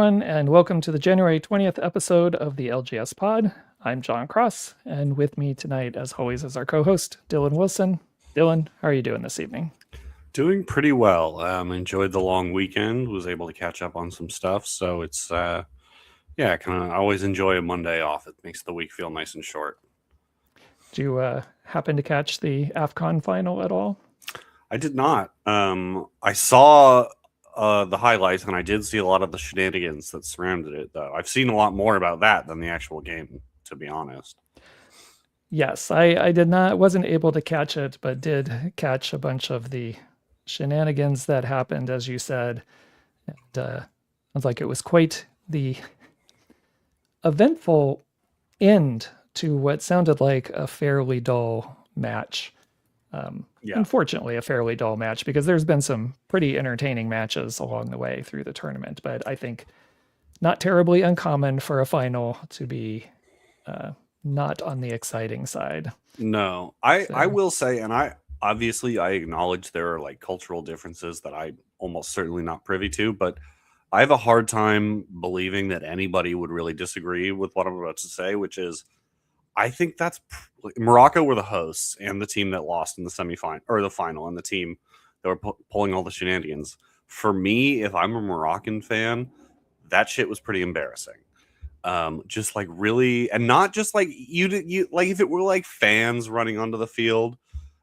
everyone, and welcome to the January 20th episode of the LGS Pod. I'm John Cross, and with me tonight, as always, is our co-host, Dylan Wilson. Dylan, how are you doing this evening? Doing pretty well. Enjoyed the long weekend. Was able to catch up on some stuff. So it's yeah, kind of. I always enjoy a Monday off. It makes the week feel nice and short. Do you happen to catch the AFCON final at all? I did not. I saw the highlights, and I did see a lot of the shenanigans that surrounded it. Though I've seen a lot more about that than the actual game, to be honest. Yes, I did not, wasn't able to catch it, but did catch a bunch of the shenanigans that happened, as you said. And sounds like it was quite the eventful end to what sounded like a fairly dull match. Unfortunately, a fairly dull match because there's been some pretty entertaining matches along the way through the tournament, but I think not terribly uncommon for a final to be not on the exciting side. No, I will say, and I acknowledge there are like cultural differences that I almost certainly not privy to, but I have a hard time believing that anybody would really disagree with what I'm about to say, which is I think that's Morocco were the hosts and the team that lost in the semifinal or the final, and the team that were pulling all the shenanigans. For me, if I'm a Moroccan fan, that shit was pretty embarrassing. Just like really, and not just like you like if it were like fans running onto the field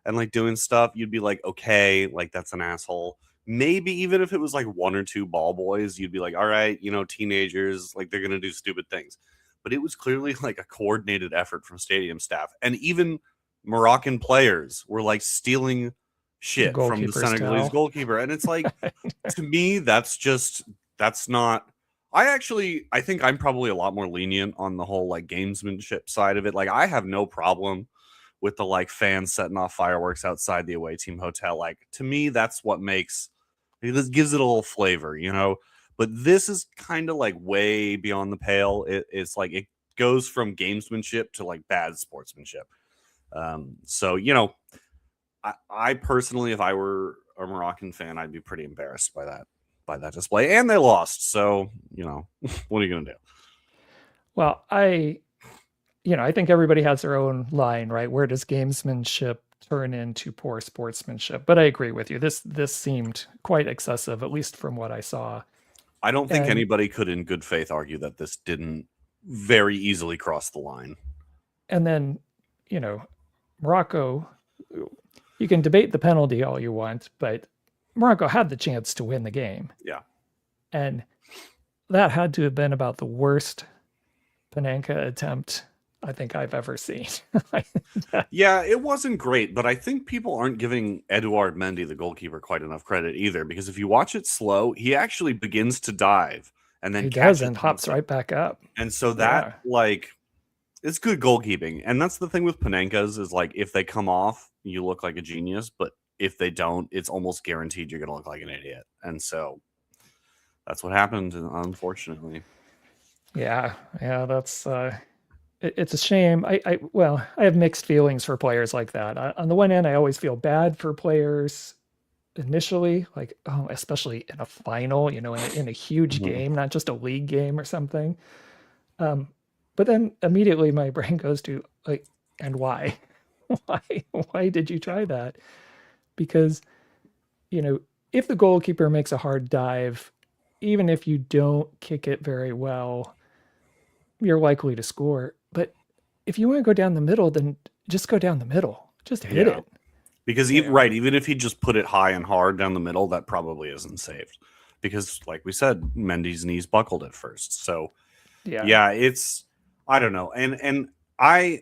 and like doing stuff, you'd be like, okay, like that's an asshole. Maybe even if it was like one or two ball boys, you'd be like, all right, teenagers, like they're gonna do stupid things. But it was clearly like a coordinated effort from stadium staff, and even Moroccan players were like stealing shit from the Senegalese goalkeeper, and it's like to me, that's not. I think I'm probably a lot more lenient on the whole like gamesmanship side of it. Like I have no problem with the like fans setting off fireworks outside the away team hotel. Like to me, that's what this gives it a little flavor, But this is kind of like way beyond the pale. It's like it goes from gamesmanship to like bad sportsmanship. So I personally, if I were a Moroccan fan, I'd be pretty embarrassed by that display, and they lost. So, what are you going to do? Well, I think everybody has their own line, right? Where does gamesmanship turn into poor sportsmanship? But I agree with you. This seemed quite excessive, at least from what I saw. I don't think anybody could in good faith argue that this didn't very easily cross the line. And then, Morocco, you can debate the penalty all you want, but Morocco had the chance to win the game. Yeah. And that had to have been about the worst Panenka attempt I think I've ever seen. Yeah, it wasn't great, but I think people aren't giving Edouard Mendy, the goalkeeper, quite enough credit either, because if you watch it slow, he actually begins to dive and then he does and hops right back up. And so that it's good goalkeeping. And that's the thing with Panenkas is like if they come off, you look like a genius, but if they don't, it's almost guaranteed you're going to look like an idiot. And so that's what happened, unfortunately. Yeah, that's it's a shame. I have mixed feelings for players like that. On the one hand, I always feel bad for players initially, like especially in a final, in a huge game, not just a league game or something. But then immediately my brain goes to like, and why? Why did you try that? Because if the goalkeeper makes a hard dive, even if you don't kick it very well, you're likely to score. But if you want to go down the middle, then just go down the middle. Just hit it. Because even if he just put it high and hard down the middle, that probably isn't saved. Because like we said, Mendy's knees buckled at first. So yeah, it's I don't know. And I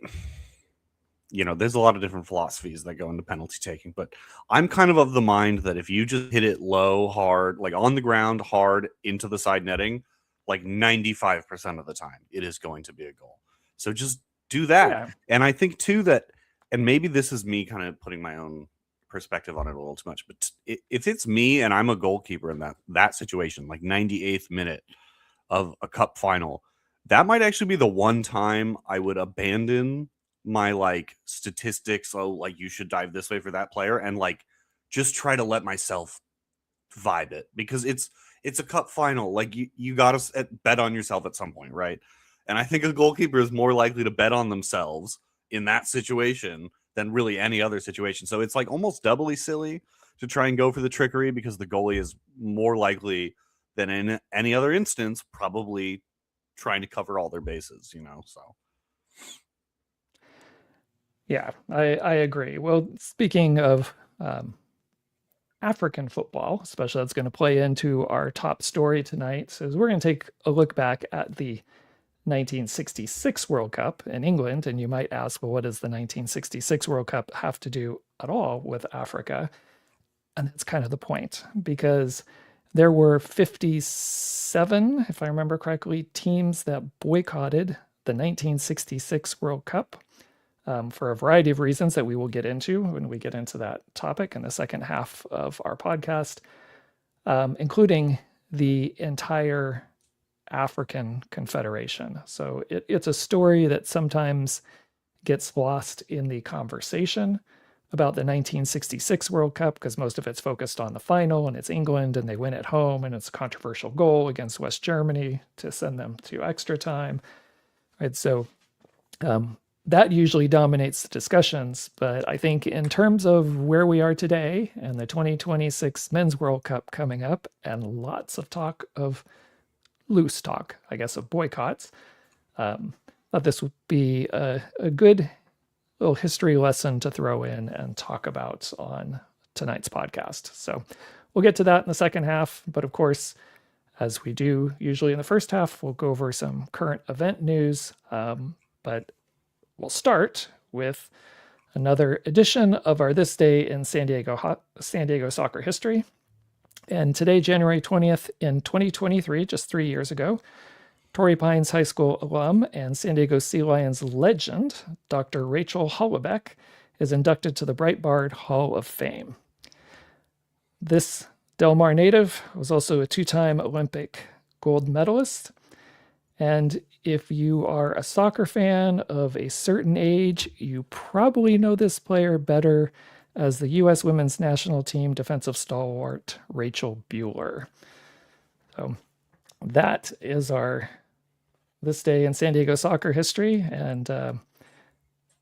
there's a lot of different philosophies that go into penalty taking, but I'm kind of the mind that if you just hit it low, hard, like on the ground, hard into the side netting, like 95% of the time, it is going to be a goal. So just do that. Yeah. And I think too that, and maybe this is me kind of putting my own perspective on it a little too much, but if it's me and I'm a goalkeeper in that situation, like 98th minute of a cup final, that might actually be the one time I would abandon my like statistics. Oh, like you should dive this way for that player, and like just try to let myself vibe it, because it's a cup final. Like you got to bet on yourself at some point, right? And I think a goalkeeper is more likely to bet on themselves in that situation than really any other situation. So it's like almost doubly silly to try and go for the trickery because the goalie is more likely than in any other instance probably trying to cover all their bases, so. Yeah, I agree. Well, speaking of African football, especially, that's going to play into our top story tonight, is we're going to take a look back at the 1966 World Cup in England. And you might ask, well, what does the 1966 World Cup have to do at all with Africa? And that's kind of the point, because there were 57, if I remember correctly, teams that boycotted the 1966 World Cup for a variety of reasons that we will get into when we get into that topic in the second half of our podcast, including the entire African Confederation. So it's a story that sometimes gets lost in the conversation about the 1966 World Cup because most of it's focused on the final, and it's England and they win at home, and it's a controversial goal against West Germany to send them to extra time. Right, so that usually dominates the discussions. But I think in terms of where we are today and the 2026 Men's World Cup coming up, and lots of talk of loose talk, I guess, of boycotts, thought this would be a good little history lesson to throw in and talk about on tonight's podcast. So we'll get to that in the second half. But of course, as we do usually in the first half, we'll go over some current event news. But we'll start with another edition of our This Day in San Diego soccer history. And today, January 20th in 2023, just 3 years ago, Torrey Pines High School alum and San Diego Sea Lions legend, Dr. Rachel Hollebeck, is inducted to the Breitbart Hall of Fame. This Del Mar native was also a two-time Olympic gold medalist. And if you are a soccer fan of a certain age, you probably know this player better as the U.S. Women's National Team defensive stalwart, Rachel Bueller. So that is our This Day in San Diego soccer history. And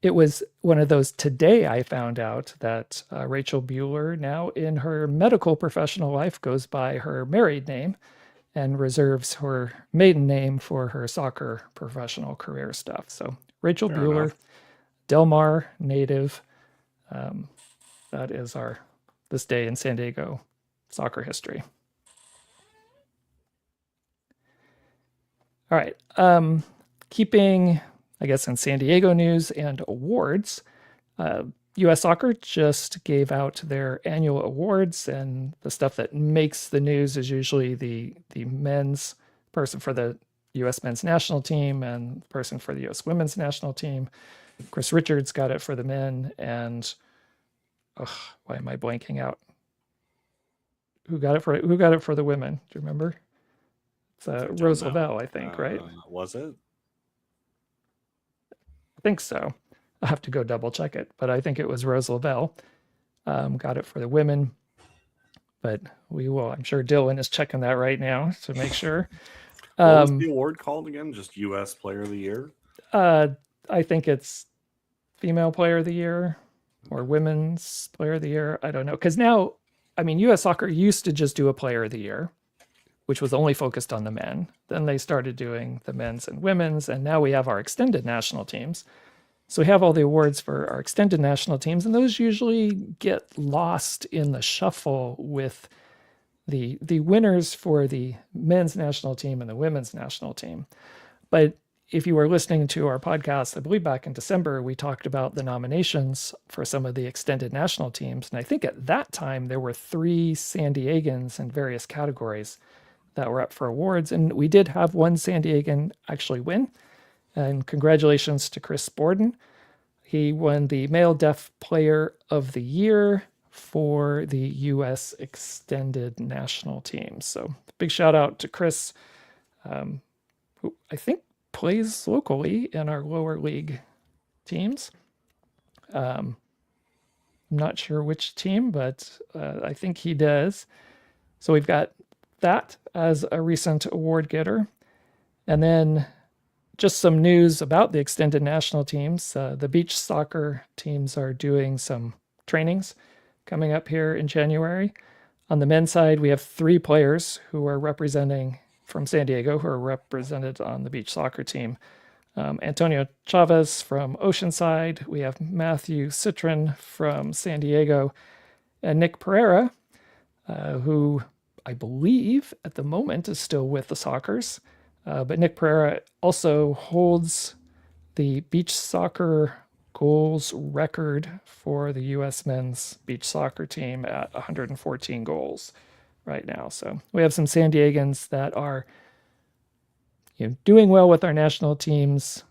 it was one of those today I found out that Rachel Bueller, now in her medical professional life, goes by her married name and reserves her maiden name for her soccer professional career stuff. So Rachel Fair Bueller, enough. Del Mar native. That is our This Day in San Diego soccer history. All right. Keeping, I guess, in San Diego news and awards, U.S. Soccer just gave out their annual awards, and the stuff that makes the news is usually the men's person for the U.S. men's national team and the person for the U.S. women's national team. Chris Richards got it for the men, and why am I blanking out? Who got it for the women? Do you remember? It's Rose Lavelle, I think, right? Was it? I think so. I'll have to go double check it, but I think it was Rose Lavelle got it for the women. But we will. I'm sure Dylan is checking that right now to make sure. What was the award called again? Just U.S. Player of the Year? I think it's Female Player of the Year or Women's Player of the Year. I don't know. Because now, I mean, U.S. Soccer used to just do a Player of the Year, which was only focused on the men. Then they started doing the men's and women's, and now we have our extended national teams. So we have all the awards for our extended national teams, and those usually get lost in the shuffle with the winners for the men's national team and the women's national team. But if you were listening to our podcast, I believe back in December, we talked about the nominations for some of the extended national teams. And I think at that time, there were 3 San Diegans in various categories that were up for awards. And we did have one San Diegan actually win. And congratulations to Chris Borden. He won the Male Deaf Player of the Year for the U.S. Extended National Team. So big shout out to Chris, who I think plays locally in our lower league teams. I'm not sure which team, but I think he does. So we've got that as a recent award getter. And then just some news about the extended national teams. The beach soccer teams are doing some trainings coming up here in January. On the men's side, we have 3 players who are representing from San Diego who are represented on the beach soccer team. Antonio Chavez from Oceanside. We have Matthew Citron from San Diego. And Nick Pereira, who I believe at the moment is still with the Sockers. But Nick Pereira also holds the beach soccer goals record for the U.S. men's beach soccer team at 114 goals right now. So we have some San Diegans that are doing well with our national teams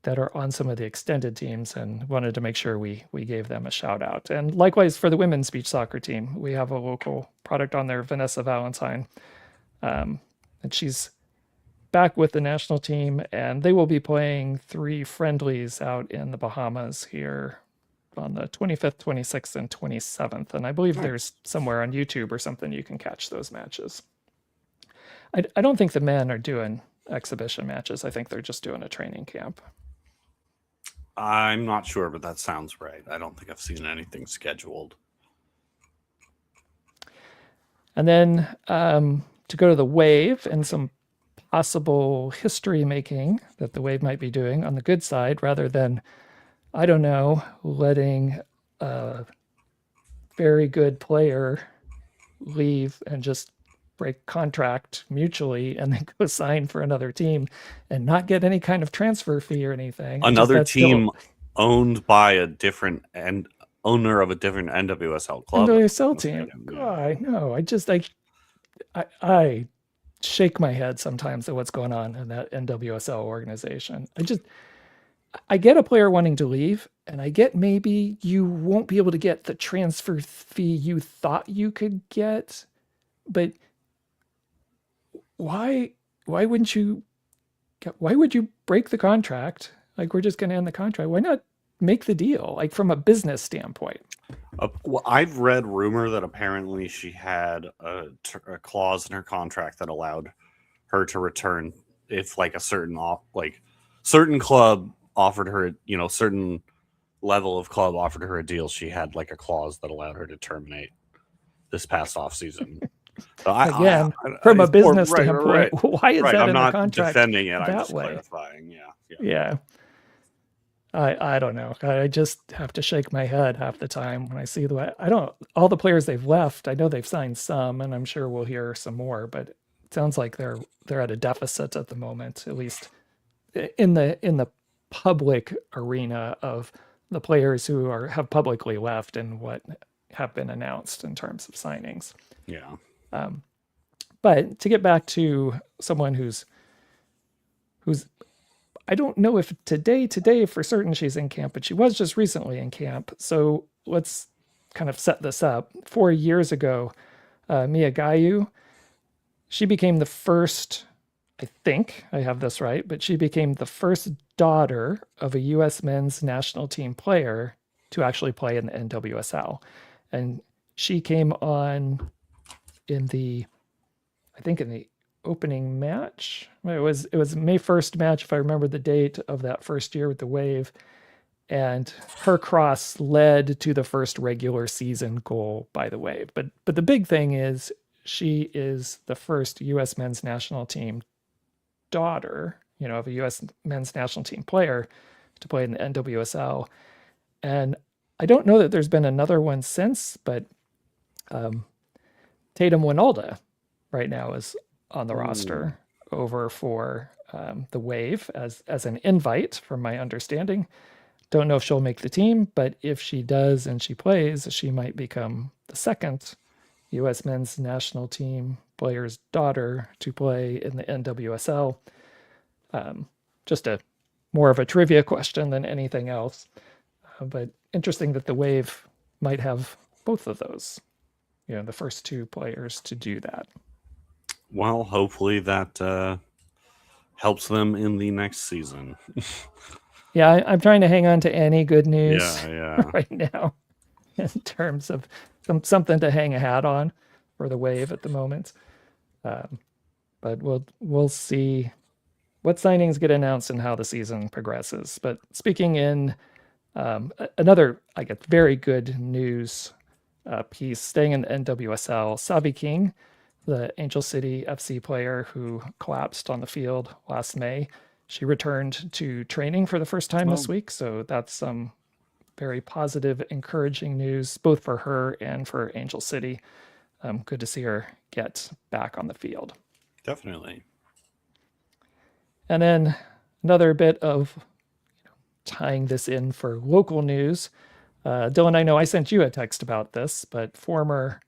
that are on some of the extended teams, and wanted to make sure we gave them a shout out. And likewise for the women's beach soccer team, we have a local product on there, Vanessa Valentine, and she's back with the national team, and they will be playing 3 friendlies out in the Bahamas here on the 25th, 26th, and 27th. And I believe there's somewhere on YouTube or something you can catch those matches. I don't think the men are doing exhibition matches. I think they're just doing a training camp. I'm not sure, but that sounds right. I don't think I've seen anything scheduled. And then to go to the Wave and some possible history making that the Wave might be doing on the good side, rather than, I don't know, letting a very good player leave and just break contract mutually and then go sign for another team and not get any kind of transfer fee or anything. Another team owned by a different and owner of a different NWSL club. NWSL team. God, no, I shake my head sometimes at what's going on in that NWSL organization. I get a player wanting to leave, and I get maybe you won't be able to get the transfer fee you thought you could get, but why would you break the contract? Like, we're just going to end the contract. Why not make the deal, like, from a business standpoint? Well, I've read rumor that apparently she had a clause in her contract that allowed her to return if, like, a certain club offered her, certain level of club offered her a deal. She had, like, a clause that allowed her to terminate this past off season. So from a business standpoint, why is that I'm in not the contract defending it. that I'm just way? clarifying. Yeah. I don't know. I just have to shake my head half the time when I see the way all the players they've left. I know they've signed some, and I'm sure we'll hear some more, but it sounds like they're at a deficit at the moment, at least in the public arena of the players who have publicly left and what have been announced in terms of signings. Yeah. But to get back to someone who's I don't know if today for certain she's in camp, but she was just recently in camp. So let's kind of set this up. 4 years ago, Mia Gayu, she became the first, I think I have this right, but she became the first daughter of a U.S. men's national team player to actually play in the NWSL. And she came on in the opening match. It was May 1st match, if I remember the date of that first year with the Wave. And her cross led to the first regular season goal by the Wave. But the big thing is she is the first U.S. men's national team daughter, of a U.S. men's national team player to play in the NWSL. And I don't know that there's been another one since, but Tatum Winalda right now is on the roster over for the Wave as an invite, from my understanding. Don't know if she'll make the team, but if she does and she plays, she might become the second U.S. men's national team player's daughter to play in the NWSL. Just more of a trivia question than anything else. But interesting that the Wave might have both of those, the first 2 players to do that. Well, hopefully that helps them in the next season. Yeah, I'm trying to hang on to any good news right now in terms of something to hang a hat on for the Wave at the moment. But we'll see what signings get announced and how the season progresses. But speaking in another, I guess, very good news piece, staying in the NWSL, Savi King, the Angel City FC player who collapsed on the field last May, she returned to training for the first time this Well, week. So that's some very positive, encouraging news, both for her and for Angel City. Good to see her get back on the field. definitely. And then another bit of tying this in for local news. Dylan, I know I sent you a text about this, but former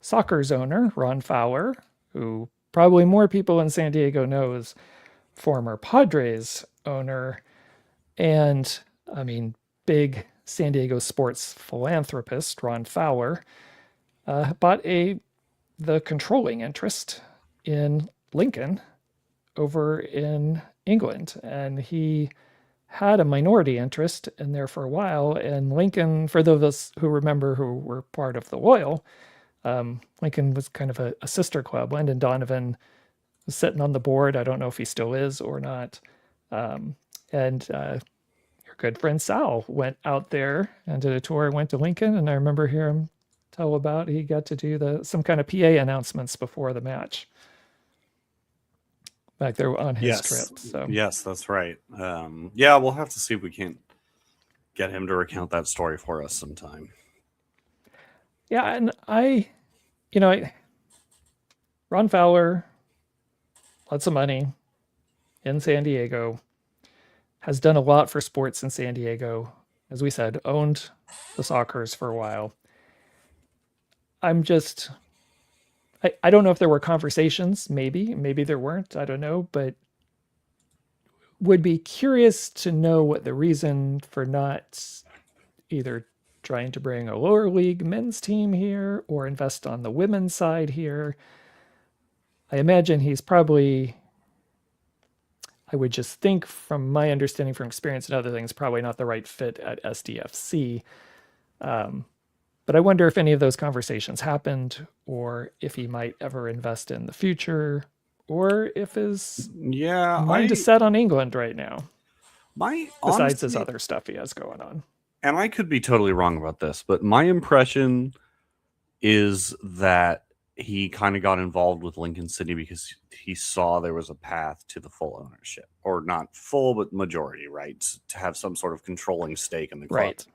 Soccer's owner, Ron Fowler, who probably more people in San Diego know as former Padres owner, and I mean, big San Diego sports philanthropist, Ron Fowler, bought the controlling interest in Lincoln over in England. And he had a minority interest in there for a while. And Lincoln, for those of us who remember who were part of the Loyal, Lincoln was kind of a sister club. Landon Donovan was sitting on the board. I don't know if he still is or not. And your good friend Sal went out there and did a tour, went to Lincoln. And I remember hearing him tell about he got to do some kind of PA announcements before the match back there on his trip. So Yes, that's right. Yeah, we'll have to see if we can't get him to recount that story for us sometime. yeah, and Ron Fowler, lots of money in San Diego, has done a lot for sports in San Diego. As we said, owned the Sockers for a while. I'm just, I don't know if there were conversations, maybe there weren't, I don't know, but would be curious to know what the reason for not either trying to bring a lower league men's team here or invest on the women's side here. I imagine he's probably, I would just think from my understanding from experience and other things, probably not the right fit at SDFC. But I wonder if any of those conversations happened or if he might ever invest in the future or if his mind is set on England right now, besides his other stuff he has going on. And I could be totally wrong about this, but my impression is that he kind of got involved with Lincoln City because he saw there was a path to the full ownership, or not full, but majority, right? To have some sort of controlling stake in the club. Right.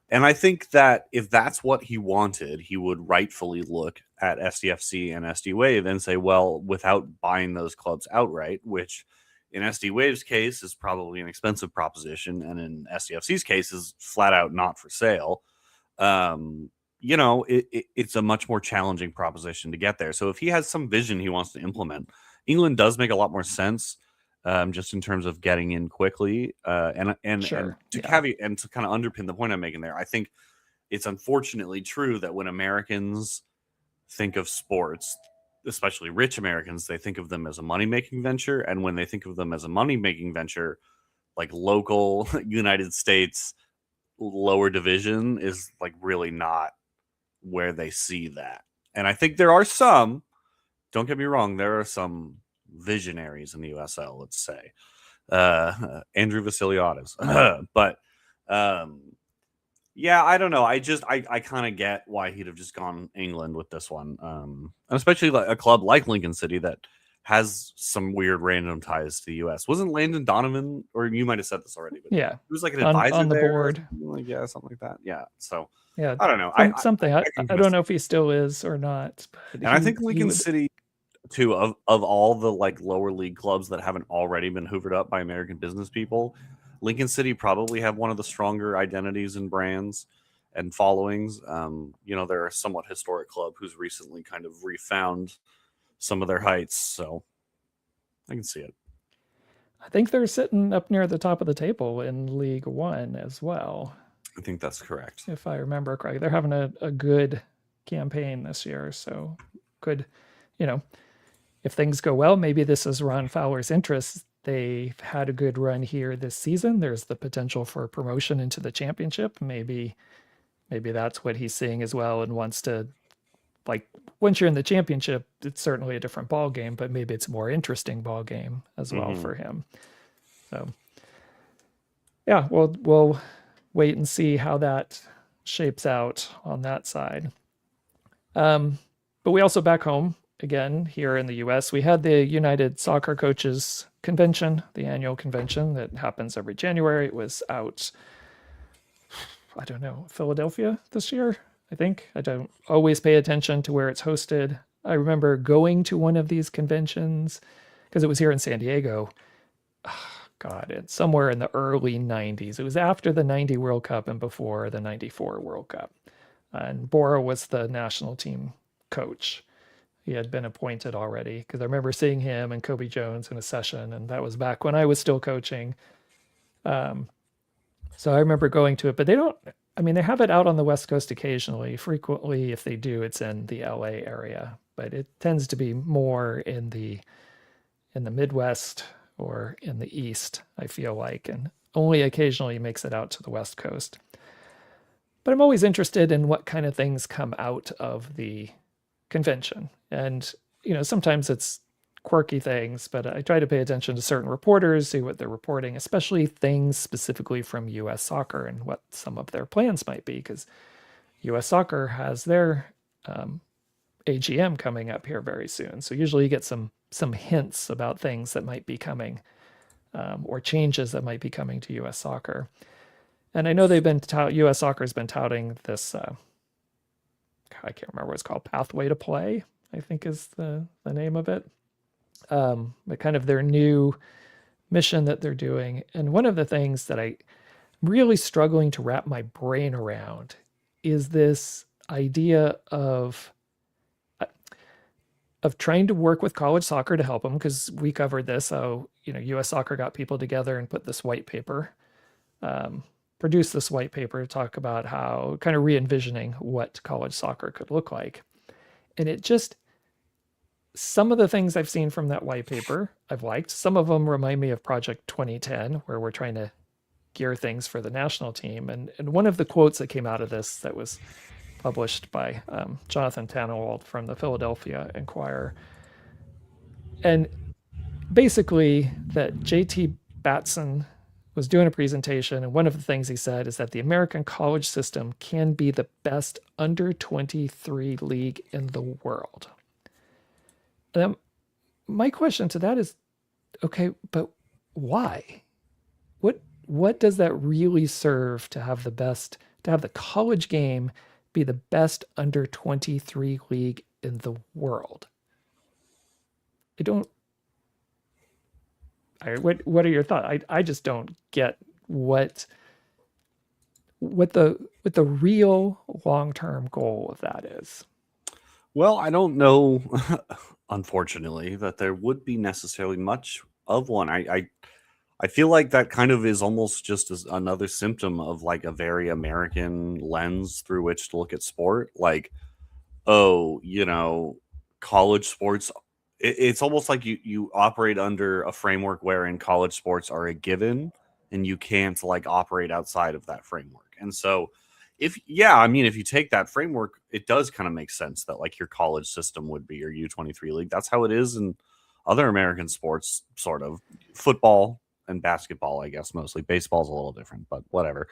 And I think that if that's what he wanted, he would rightfully look at SDFC and SD Wave and say, well, without buying those clubs outright, which in SD Wave's case is probably an expensive proposition, and in SDFC's case is flat out not for sale. It's a much more challenging proposition to get there. So if he has some vision he wants to implement, England does make a lot more sense. Just in terms of getting in quickly, and to caveat and to kind of underpin the point I'm making there, I think it's unfortunately true that when Americans think of sports, especially rich Americans, they think of them as a money-making venture, and when they think of them as a money-making venture, like local United States lower division is like really not where they see that. And I think there are some, don't get me wrong, there are some visionaries in the USL, let's say, Andrew Vassiliadis. But yeah, I don't know. I kind of get why he'd have just gone England with this one, and especially like a club like Lincoln City that has some weird random ties to the US. Wasn't Landon Donovan, or you might have said this already, but yeah, he was like an advisor on the there, board, something like that. Yeah, so yeah, I don't know. I don't know if he still is or not. But and I think Lincoln City, too, of all the like lower league clubs that haven't already been hoovered up by American business people, Lincoln City probably have one of the stronger identities and brands and followings. They're a somewhat historic club who's recently kind of refound some of their heights, so I can see it. I think they're sitting up near the top of the table in League One as well. I think that's correct. If I remember correctly, they're having a good campaign this year, so could, if things go well, maybe this is Ron Fowler's interest. They've had a good run here this season. There's the potential for promotion into the championship. Maybe that's what he's seeing as well and wants to like once you're in the championship, it's certainly a different ball game, but maybe it's a more interesting ball game as well Mm-hmm. for him. So yeah, we'll wait and see how that shapes out on that side. But we also back home again here in the U.S. we had the United Soccer Coaches Convention, the annual convention that happens every January. It was out, I don't know, Philadelphia this year. I think I don't always pay attention to where it's hosted. I remember going to one of these conventions because it was here in San Diego. God, it's somewhere in the early 90s. It was after the 90 World Cup and before the 94 World Cup. And Bora was the national team coach. He had been appointed already because I remember seeing him and Kobe Jones in a session, and that was back when I was still coaching. So I remember going to it, but they don't, I mean, they have it out on the West Coast occasionally. Frequently, if they do, it's in the LA area, but it tends to be more in the Midwest or in the East, I feel like, and only occasionally makes it out to the West Coast. But I'm always interested in what kind of things come out of the convention. And, sometimes it's quirky things, but I try to pay attention to certain reporters, see what they're reporting, especially things specifically from US soccer and what some of their plans might be, because US soccer has their AGM coming up here very soon. So usually you get some hints about things that might be coming, or changes that might be coming to US soccer. And I know US soccer has been touting this, I can't remember what it's called, Pathway to Play, I think is the name of it. But kind of their new mission that they're doing. And one of the things that I'm really struggling to wrap my brain around is this idea of trying to work with college soccer to help them, because we covered this. So, US soccer got people together and put this white paper, produced this white paper to talk about how kind of re-envisioning what college soccer could look like. And it just, some of the things I've seen from that white paper, I've liked. Some of them remind me of Project 2010, where we're trying to gear things for the national team. And one of the quotes that came out of this that was published by Jonathan Tannenwald from the Philadelphia Inquirer. And basically that JT Batson was doing a presentation, and one of the things he said is that the American college system can be the best under 23 league in the world. And my question to that is, okay, but why? What does that really serve to have the college game be the best under 23 league in the world? What are your thoughts? I just don't get what the real long-term goal of that is. Well, I don't know, unfortunately, that there would be necessarily much of one. I feel like that kind of is almost just as another symptom of like a very American lens through which to look at sport. Like, oh, college sports. It's almost like you operate under a framework wherein college sports are a given, and you can't like operate outside of that framework. And so, if you take that framework, it does kind of make sense that like your college system would be your U23 league. That's how it is in other American sports, sort of. Football and basketball, I guess, mostly. Baseball's a little different, but whatever.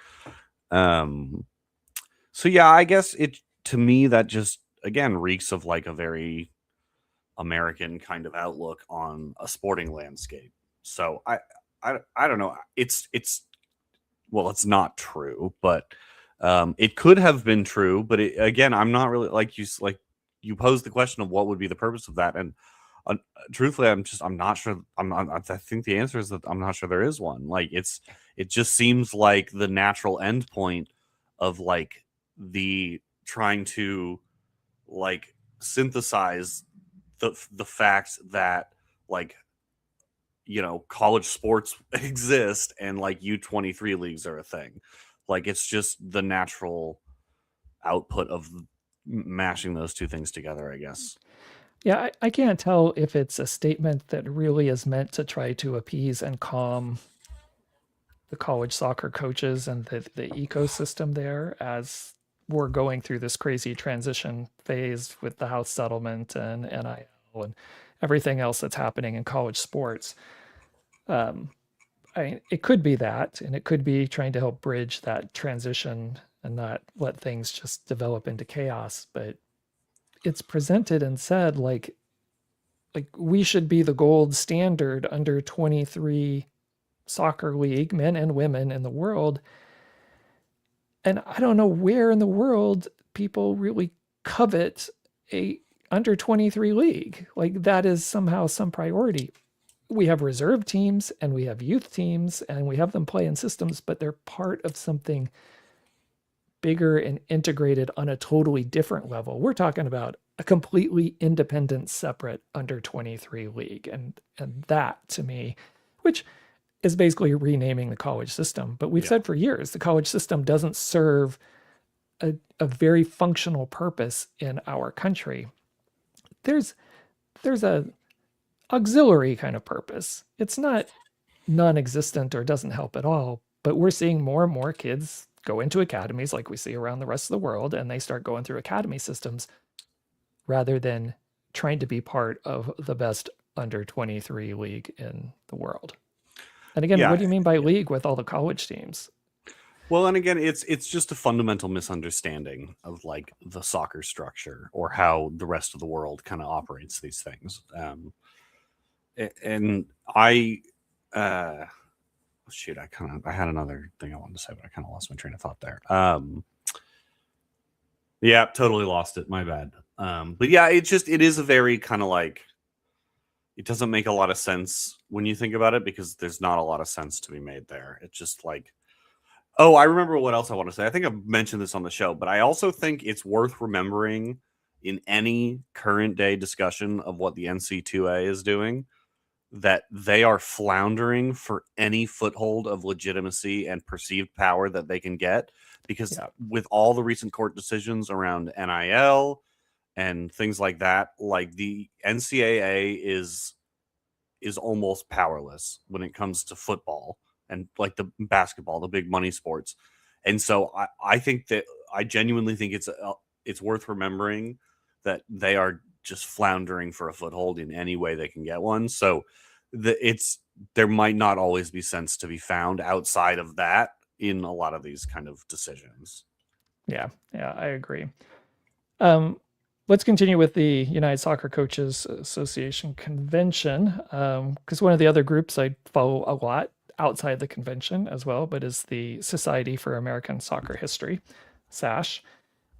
So yeah, I guess to me that just again reeks of like a very American kind of outlook on a sporting landscape. So I don't know. It's not true, but it could have been true. But again, I'm not really like you posed the question of what would be the purpose of that, and truthfully, I'm not sure. I think the answer is that I'm not sure there is one. Like it just seems like the natural end point of like the trying to like synthesize the fact that like college sports exist and like U23 leagues are a thing. Like it's just the natural output of mashing those two things together, I guess. Yeah, I can't tell if it's a statement that really is meant to try to appease and calm the college soccer coaches and the ecosystem there, as we're going through this crazy transition phase with the House settlement and NIL and everything else that's happening in college sports. It could be that, and it could be trying to help bridge that transition and not let things just develop into chaos. But it's presented and said like we should be the gold standard under 23 soccer league, men and women in the world. And I don't know where in the world people really covet a under 23 league. Like that is somehow some priority. We have reserve teams and we have youth teams and we have them play in systems, but they're part of something bigger and integrated on a totally different level. We're talking about a completely independent, separate under 23 league. And that to me, which is basically renaming the college system. But we've said for years, the college system doesn't serve a very functional purpose in our country. There's a auxiliary kind of purpose. It's not non-existent or doesn't help at all, but we're seeing more and more kids go into academies like we see around the rest of the world, and they start going through academy systems rather than trying to be part of the best under 23 league in the world. And again, what do you mean by league with all the college teams? Well, and again, it's just a fundamental misunderstanding of like the soccer structure or how the rest of the world kind of operates these things. And I shoot, I had another thing I wanted to say, but I kind of lost my train of thought there. Yeah, totally lost it. My bad. But yeah, it is a very kind of like, it doesn't make a lot of sense when you think about it because there's not a lot of sense to be made there. It's just like, oh, I remember what else I want to say. I think I've mentioned this on the show, but I also think it's worth remembering in any current day discussion of what the NC2A is doing, that they are floundering for any foothold of legitimacy and perceived power that they can get. Because with all the recent court decisions around NIL and things like that, like the NCAA is almost powerless when it comes to football and like the basketball, the big money sports. And so I think that I genuinely think it's worth remembering that they are just floundering for a foothold in any way they can get one. So there might not always be sense to be found outside of that in a lot of these kind of decisions. Yeah, I agree. Let's continue with the United Soccer Coaches Association convention, because one of the other groups I follow a lot outside the convention as well, but is the Society for American Soccer History, SASH.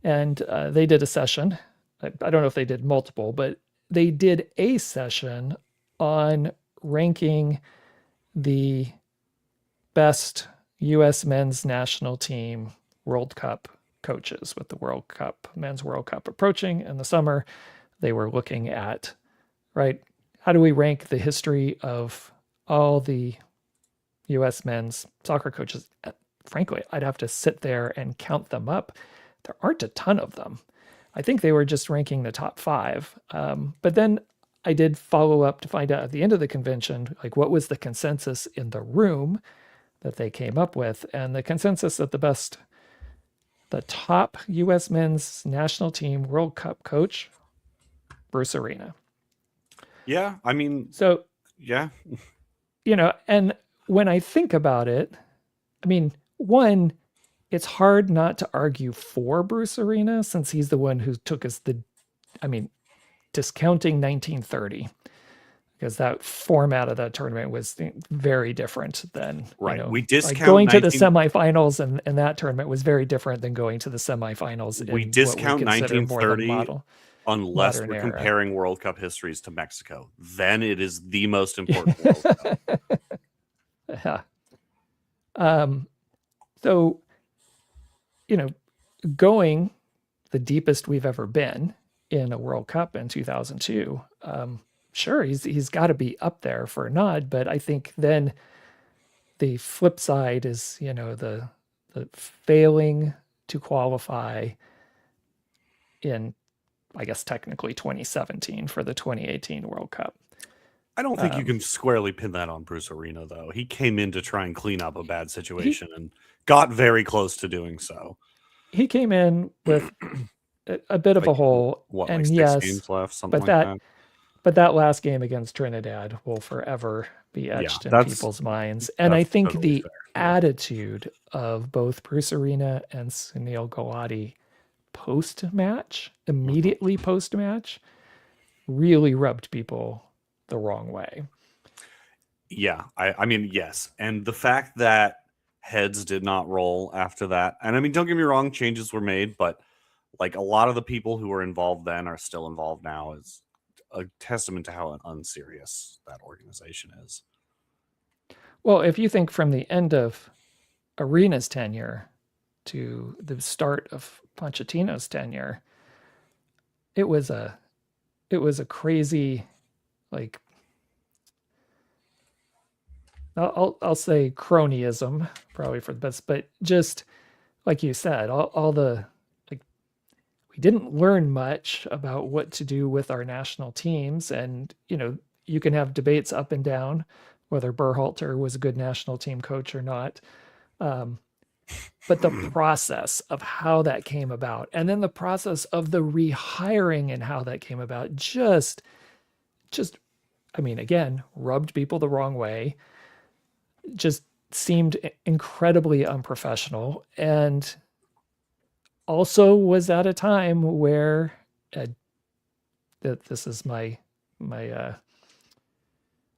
And they did a session. I don't know if they did multiple, but they did a session on ranking the best U.S. men's national team World Cup coaches with the men's World Cup approaching in the summer. They were looking at, how do we rank the history of all the U.S. men's soccer coaches? Frankly, I'd have to sit there and count them up. There aren't a ton of them. I think they were just ranking the top 5. But then I did follow up to find out at the end of the convention, like what was the consensus in the room that they came up with. And the consensus that the top U.S. men's national team World Cup coach, Bruce Arena. Yeah, I mean, so yeah, and when I think about it, I mean, one, it's hard not to argue for Bruce Arena since he's the one who took us discounting 1930, because that format of that tournament was very different than we discount like going to the semifinals, and that tournament was very different than going to the semifinals. We discount 1930 unless we're comparing World Cup histories to Mexico. Then it is the most important World Cup. Yeah. So, going the deepest we've ever been in a World Cup in 2002. Sure, he's got to be up there for a nod, but I think then the flip side is, the failing to qualify in, I guess, technically 2017 for the 2018 World Cup. I don't think you can squarely pin that on Bruce Arena, though. He came in to try and clean up a bad situation and got very close to doing so. he came in with a bit of Like a hole, what, like and 6 yes, games left, something but like that? that last game against Trinidad will forever be Yeah, etched in people's minds. And I that's think totally the fair. Yeah. attitude of both Bruce Arena and Sunil Gulati post match, Mhm. immediately post match, really rubbed people the wrong way. Yeah, I mean, yes. And the fact that heads did not roll after that, and I mean, don't get me wrong, changes were made, but like a lot of the people who were involved then are still involved now is a testament to how unserious that organization is. Well, if you think from the end of Arena's tenure to the start of Pochettino's tenure, it was a crazy, like, I'll say cronyism probably for the best, but just like you said, all the, like, we didn't learn much about what to do with our national teams, and you can have debates up and down whether Berhalter was a good national team coach or not. Um, but the process of how that came about, and then the process of the rehiring and how that came about, just I mean, again, rubbed people the wrong way, just seemed incredibly unprofessional, and also was at a time where uh, that this is my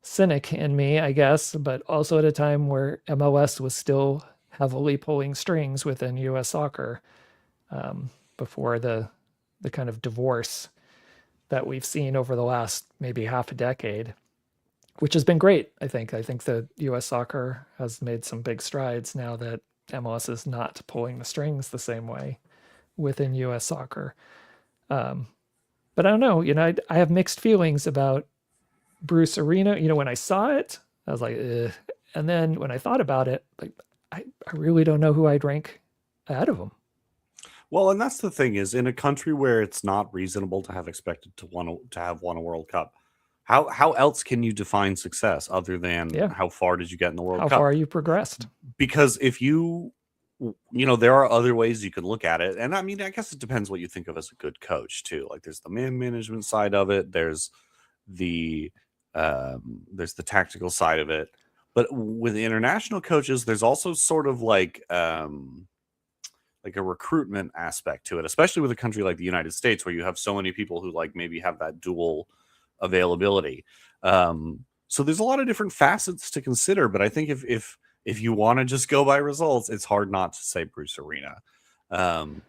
cynic in me, I guess, but also at a time where MLS was still heavily pulling strings within U.S. soccer, before the kind of divorce that we've seen over the last maybe half a decade, which has been great. I think the U.S. soccer has made some big strides now that MLS is not pulling the strings the same way within U.S. soccer. Um, but I don't know. I have mixed feelings about Bruce Arena. When I saw it, I was like, ugh. And then when I thought about it, like, I really don't know who I'd rank ahead of him. Well, and that's the thing is in a country where it's not reasonable to have expected to have won a World Cup, how else can you define success other than Yeah. how far did you get in the World How Cup? far you progressed? Because if there are other ways you can look at it, and I mean, I guess it depends what you think of as a good coach too. Like, there's the man management side of it, the there's the tactical side of it, but with international coaches, there's also sort of like a recruitment aspect to it, especially with a country like the United States, where you have so many people who like maybe have that dual availability. So there's a lot of different facets to consider, but I think if you want to just go by results, it's hard not to say Bruce Arena. Um,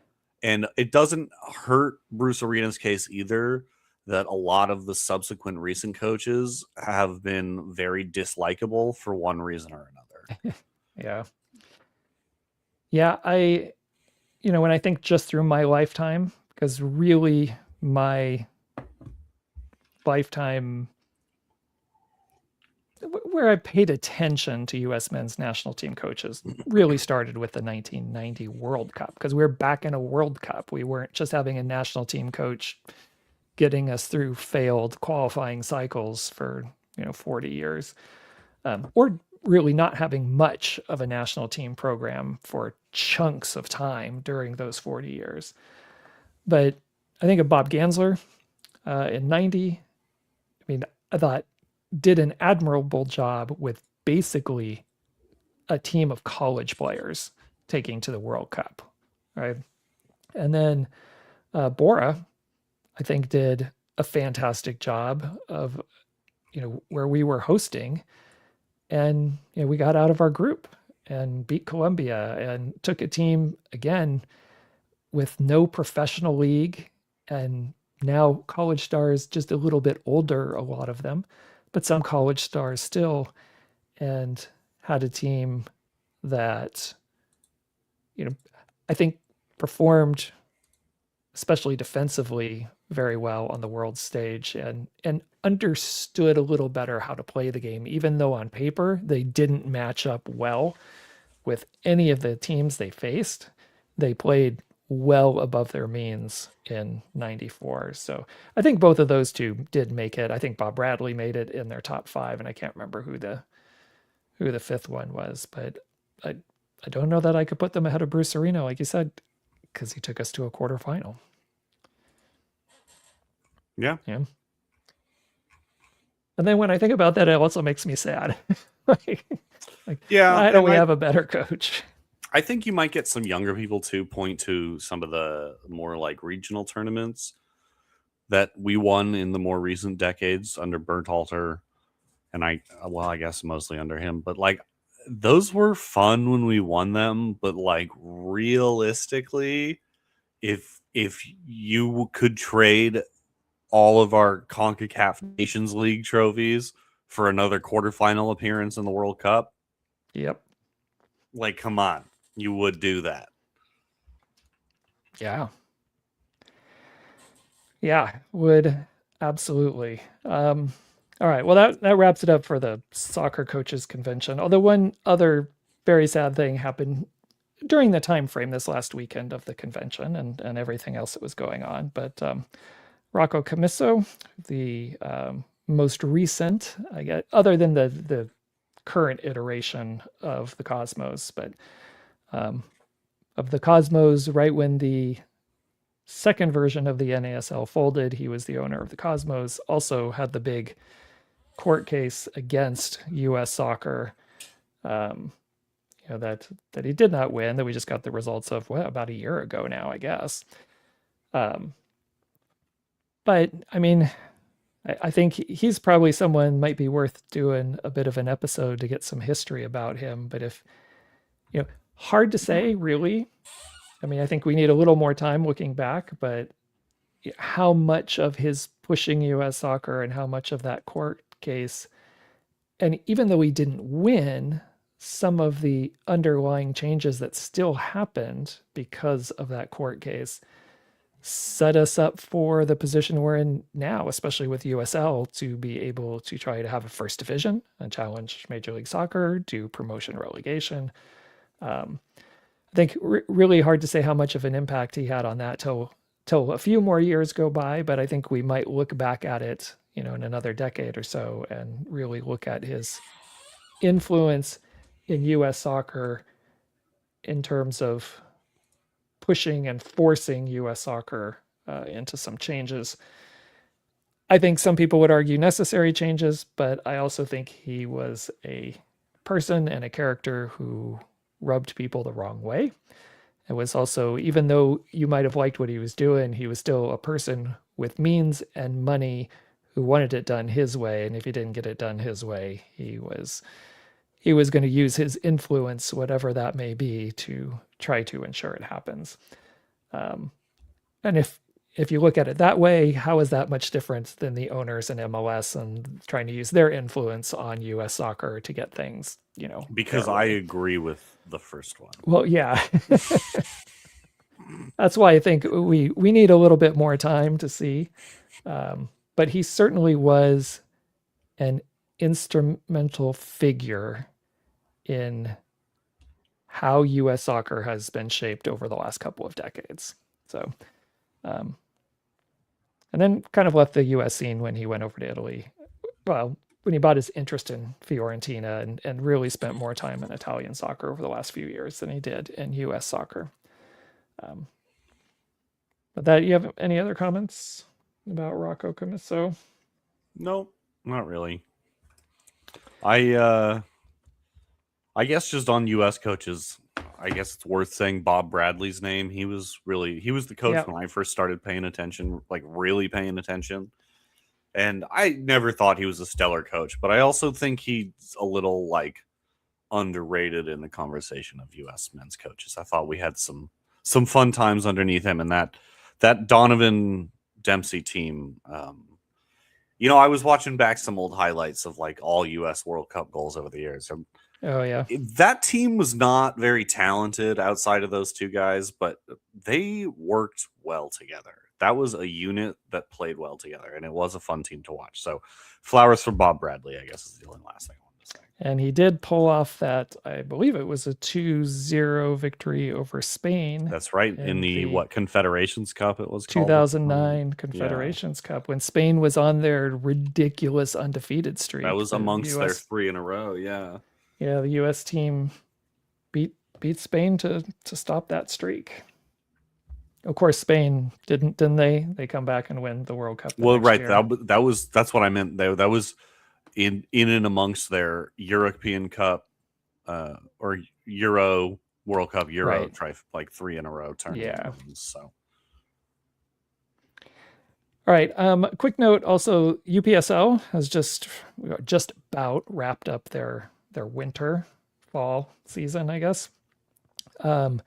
and it doesn't hurt Bruce Arena's case either that a lot of the subsequent recent coaches have been very dislikable for one reason or another. Yeah. Yeah. When I think just through my lifetime, because really my lifetime where I paid attention to U.S. men's national team coaches really started with the 1990 World Cup, because we were back in a World Cup. We weren't just having a national team coach getting us through failed qualifying cycles for 40 years, or really not having much of a national team program for chunks of time during those 40 years. But I think of Bob Gansler in 90. I mean, I thought did an admirable job with basically a team of college players taking to the World Cup, right? And then Bora, I think, did a fantastic job of, where we were hosting, and we got out of our group and beat Colombia and took a team again with no professional league, and now college stars, just a little bit older, a lot of them, but some college stars still, and had a team that, you know, I think performed, especially defensively, very well on the world stage, and understood a little better how to play the game, even though on paper they didn't match up well with any of the teams they faced. They played well above their means in 94. So I think both of those two did make it. I think Bob Bradley made it in their top five, and I can't remember who the fifth one was, but I I don't know that I could put them ahead of Bruce Arena, like you said, because he took us to a quarterfinal. Yeah. And then when I think about that, it also makes me sad. like, why don't we have a better coach? I think you might get some younger people to point to some of the more like regional tournaments that we won in the more recent decades under Berhalter, and I guess mostly under him, but like those were fun when we won them. But like realistically, if you could trade all of our CONCACAF Nations League trophies for another quarterfinal appearance in the World Cup, yep, like come on, you would do that. Yeah, would absolutely. All right, well that wraps it up for the soccer coaches convention. Although one other very sad thing happened during the time frame this last weekend of the convention and everything else that was going on. But Rocco Commisso, the most recent, I guess, other than the current iteration of the Cosmos, but of the Cosmos, right when the second version of the NASL folded, he was the owner of the Cosmos, also had the big court case against U.S. Soccer, that he did not win, that we just got the results of about a year ago now, I guess. But I mean, I think he's probably someone might be worth doing a bit of an episode to get some history about him. But hard to say, really. I mean, I think we need a little more time looking back, but how much of his pushing U.S. soccer and how much of that court case, and even though he didn't win, some of the underlying changes that still happened because of that court case set us up for the position we're in now, especially with USL, to be able to try to have a first division and challenge Major League Soccer, do promotion relegation. I think really hard to say how much of an impact he had on that till a few more years go by, but I think we might look back at it, in another decade or so and really look at his influence in U.S. soccer in terms of pushing and forcing U.S. soccer into some changes. I think some people would argue necessary changes, but I also think he was a person and a character who rubbed people the wrong way. It was also, even though you might have liked what he was doing, he was still a person with means and money who wanted it done his way. And if he didn't get it done his way, he was going to use his influence, whatever that may be, to try to ensure it happens. And if you look at it that way, how is that much different than the owners in MLS and trying to use their influence on U.S. soccer to get things, Because I agree with the first one. Well, yeah. That's why I think we need a little bit more time to see. But he certainly was an instrumental figure in how U.S. soccer has been shaped over the last couple of decades. So, and then kind of left the U.S. scene when he went over to Italy. Well, when he bought his interest in Fiorentina and really spent more time in Italian soccer over the last few years than he did in U.S. soccer. But you have any other comments about Rocco Commisso? No, not really. I guess just on U.S. coaches, I guess it's worth saying Bob Bradley's name. He was the coach when I first started paying attention, like really paying attention. And I never thought he was a stellar coach, but I also think he's a little like underrated in the conversation of U.S. men's coaches. I thought we had some fun times underneath him, and that Donovan Dempsey team. I was watching back some old highlights of like all U.S. World Cup goals over the years. Oh yeah, that team was not very talented outside of those two guys, but they worked well together. That was a unit that played well together, and it was a fun team to watch. So, flowers for Bob Bradley, I guess, is the only last thing I wanted to say. And he did pull off that, I believe it was a 2-0 victory over Spain. That's right. In the Confederations Cup it was 2009 Confederations Cup, when Spain was on their ridiculous undefeated streak. That was amongst their 3 in a row, yeah. Yeah, the U.S. team beat Spain to stop that streak. Of course, Spain didn't they? They come back and win the World Cup the Well, next right. year. That's what I meant. That was in and amongst their European Cup or Euro World Cup Right. like 3 in a row tournament Yeah. wins. So All right. Quick note. Also, UPSL has just about wrapped up their winter fall season, I guess. And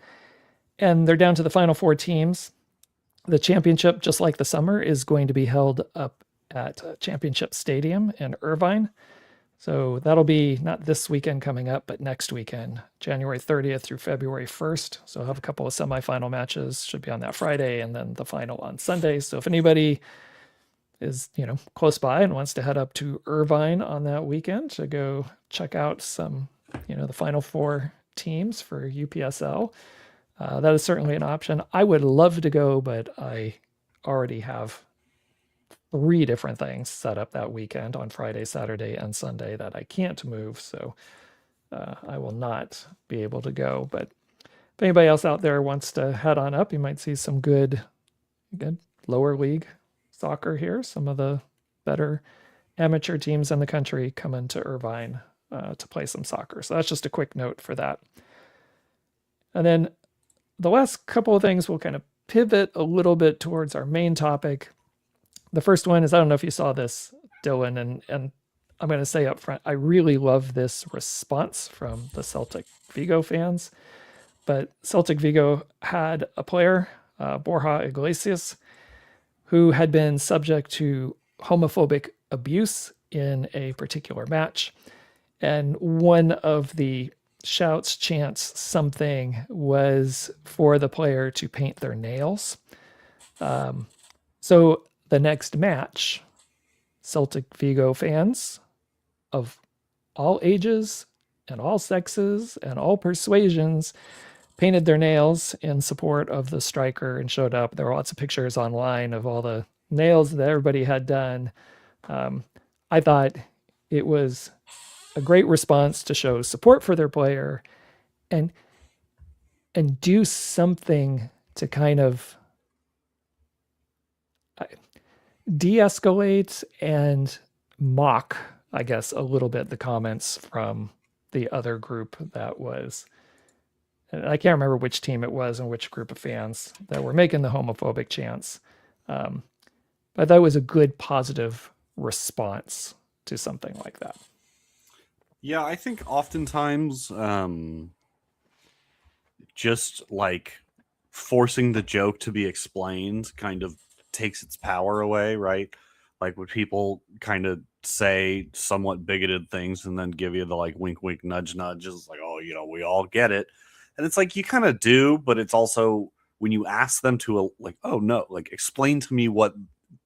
they're down to the final 4 teams. The championship, just like the summer, is going to be held up at Championship Stadium in Irvine. So that'll be not this weekend coming up, but next weekend, January 30th through February 1st. So I'll have a couple of semifinal matches, should be on that Friday, and then the final on Sunday. So if anybody is, close by and wants to head up to Irvine on that weekend to go check out some, the final 4 teams for UPSL, that is certainly an option. I would love to go, but I already have 3 different things set up that weekend on Friday, Saturday, and Sunday that I can't move. So I will not be able to go. But if anybody else out there wants to head on up, you might see some good lower league soccer here. Some of the better amateur teams in the country come into Irvine to play some soccer. So that's just a quick note for that. And then the last couple of things will kind of pivot a little bit towards our main topic. The first one is, I don't know if you saw this, Dylan, and I'm going to say up front, I really love this response from the Celtic Vigo fans. But Celtic Vigo had a player, Borja Iglesias, who had been subject to homophobic abuse in a particular match. And one of the shouts, chants, something was for the player to paint their nails. So the next match, Celtic Vigo fans of all ages and all sexes and all persuasions painted their nails in support of the striker and showed up. There were lots of pictures online of all the nails that everybody had done. I thought it was a great response to show support for their player and do something to kind of de-escalate and mock, I guess, a little bit the comments from the other group that was, and I can't remember which team it was and which group of fans that were making the homophobic chants. But that was a good positive response to something like that. yeah, I think oftentimes just like forcing the joke to be explained kind of takes its power away, right? Like when people kind of say somewhat bigoted things and then give you the like wink wink nudge nudge, it's like, oh, we all get it. And it's like you kind of do, but it's also when you ask them to like, oh no, like explain to me what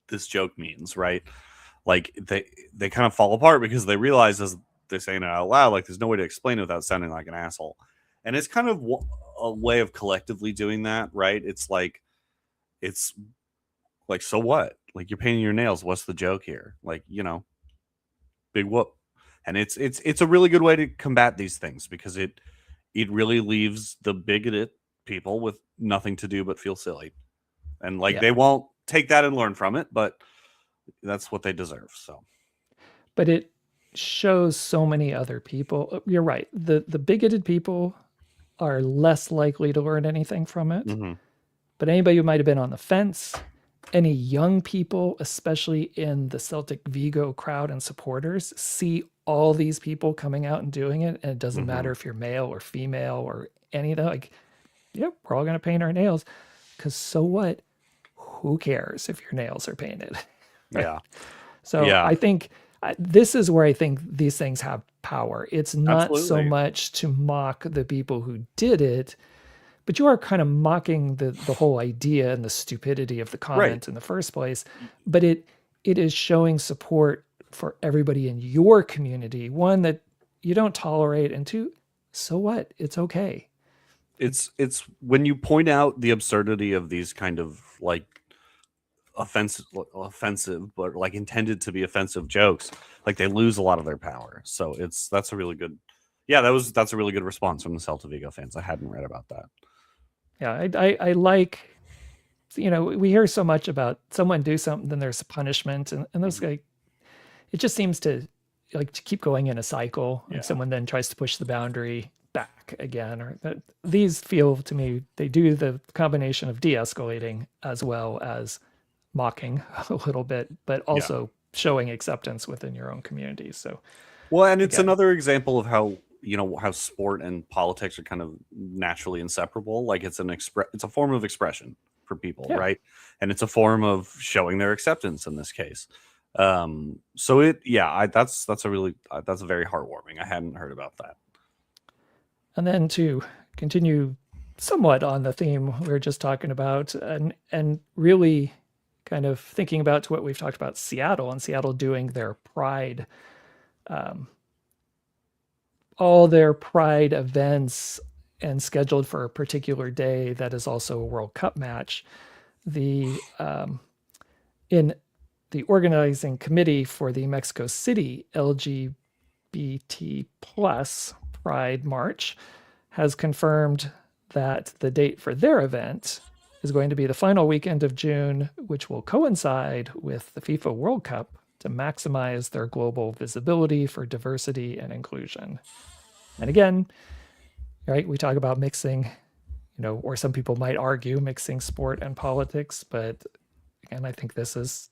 this joke means, right? Like they kind of fall apart because they realize as they're saying it out loud, like there's no way to explain it without sounding like an asshole. And it's kind of a way of collectively doing that, right? It's like so what? Like you're painting your nails. What's the joke here? Like big whoop. And it's a really good way to combat these things because it really leaves the bigoted people with nothing to do but feel silly, and like they won't take that and learn from it, but that's what they deserve. So, but it shows so many other people. You're right. The bigoted people are less likely to learn anything from it. Mm-hmm. But anybody who might have been on the fence, any young people, especially in the Celtic Vigo crowd and supporters, see all these people coming out and doing it. And it doesn't matter if you're male or female or any of that. Like, yep, we're all going to paint our nails. Because so what? Who cares if your nails are painted? Right? Yeah. So I think this is where I think these things have power. It's not so much to mock the people who did it, but you are kind of mocking the whole idea and the stupidity of the comment in the first place. But it is showing support for everybody in your community. One, that you don't tolerate, and two, so what? It's okay. It's when you point out the absurdity of these kind of like offensive, but like intended to be offensive jokes, like they lose a lot of their power. So that's a really good, that's a really good response from the Celta Vigo fans. I hadn't read about that. Yeah, I like we hear so much about someone do something, then there's a punishment, and those Mhm. like it just seems to keep going in a cycle. Like Yeah. someone then tries to push the boundary back again, or that these feel to me they do the combination of de-escalating as well as mocking a little bit, but Yeah. also showing acceptance within your own community. So Well, and it's again, another example of how how sport and politics are kind of naturally inseparable. Like it's a form of expression for people, yeah. right? And it's a form of showing their acceptance in this case. So that's very heartwarming. I hadn't heard about that. And then to continue somewhat on the theme we were just talking about, and really kind of thinking about to what we've talked about Seattle and Seattle doing their Pride, um, all their Pride events and scheduled for a particular day that is also a World Cup match. The in the organizing committee for the Mexico City LGBT plus Pride March has confirmed that the date for their event is going to be the final weekend of June, which will coincide with the FIFA World Cup to maximize their global visibility for diversity and inclusion. And again, right, we talk about mixing, or some people might argue mixing sport and politics, but again, I think this is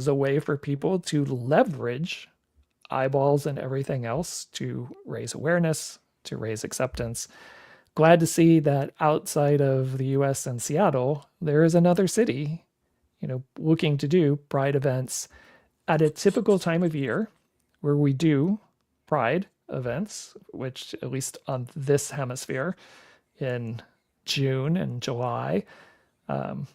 a way for people to leverage eyeballs and everything else to raise awareness, to raise acceptance. Glad to see that outside of the US and Seattle, there is another city, looking to do Pride events at a typical time of year where we do Pride events, which at least on this hemisphere in June and July. Um,